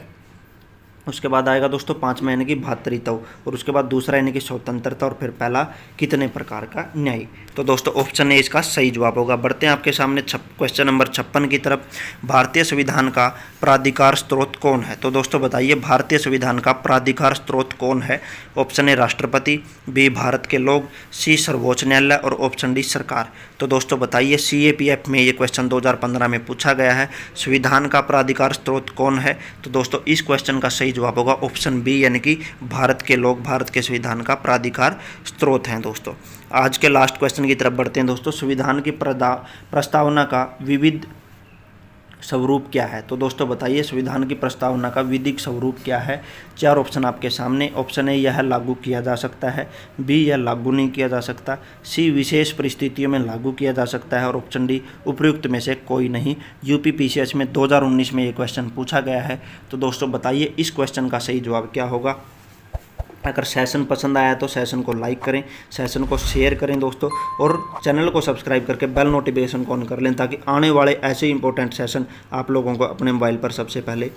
उसके बाद आएगा दोस्तों 5वां यानी कि भातृत्व, और उसके बाद दूसरा यानी कि स्वतंत्रता, और फिर पहला कितने प्रकार का न्याय। तो दोस्तों ऑप्शन ए इसका सही जवाब होगा। बढ़ते हैं आपके सामने क्वेश्चन नंबर 56 की तरफ। भारतीय संविधान का प्राधिकार स्रोत कौन है? तो दोस्तों बताइए भारतीय संविधान का प्राधिकार स्रोत कौन है? ऑप्शन ए राष्ट्रपति, बी भारत के लोग, सी सर्वोच्च न्यायालय, और ऑप्शन डी सरकार। तो दोस्तों बताइए CAPF में ये क्वेश्चन 2015 में पूछा गया है, संविधान का प्राधिकार स्रोत कौन है? तो दोस्तों इस क्वेश्चन का सही जवाब होगा ऑप्शन बी, यानी कि भारत के लोग भारत के संविधान का प्राधिकार स्रोत हैं। दोस्तों आज के लास्ट क्वेश्चन की तरफ बढ़ते हैं दोस्तों। संविधान की प्रस्तावना का विविध स्वरूप क्या है? तो दोस्तों बताइए संविधान की प्रस्तावना का विधिक स्वरूप क्या है? 4 ऑप्शन आपके सामने। ऑप्शन ए यह लागू किया जा सकता है, बी यह लागू नहीं किया जा सकता, सी विशेष परिस्थितियों में लागू किया जा सकता है, और ऑप्शन डी उपयुक्त में से कोई नहीं। UPPCS में 2019 में ये क्वेश्चन पूछा गया है। तो दोस्तों बताइए इस क्वेश्चन का सही जवाब क्या होगा? अगर सेशन पसंद आया तो सेशन को लाइक करें, सेशन को शेयर करें दोस्तों, और चैनल को सब्सक्राइब करके बेल नोटिफिकेशन को ऑन कर लें, ताकि आने वाले ऐसे इंपॉर्टेंट सेशन आप लोगों को अपने मोबाइल पर सबसे पहले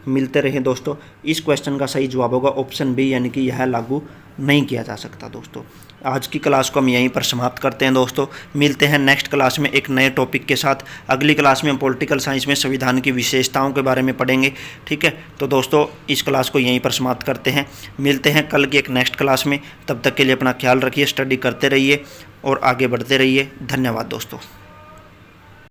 मिलते रहें। दोस्तों इस क्वेश्चन का सही जवाब होगा ऑप्शन बी, यानी कि यह लागू नहीं किया जा सकता। दोस्तों आज की क्लास को हम यहीं पर समाप्त करते हैं। दोस्तों मिलते हैं नेक्स्ट क्लास में एक नए टॉपिक के साथ। अगली क्लास में हम पॉलिटिकल साइंस में संविधान की विशेषताओं के बारे में पढ़ेंगे। ठीक है, तो दोस्तों इस क्लास को यहीं पर समाप्त करते हैं। मिलते हैं कल की एक नेक्स्ट क्लास में। तब तक के लिए अपना ख्याल रखिए, स्टडी करते रहिए और आगे बढ़ते रहिए। धन्यवाद दोस्तों।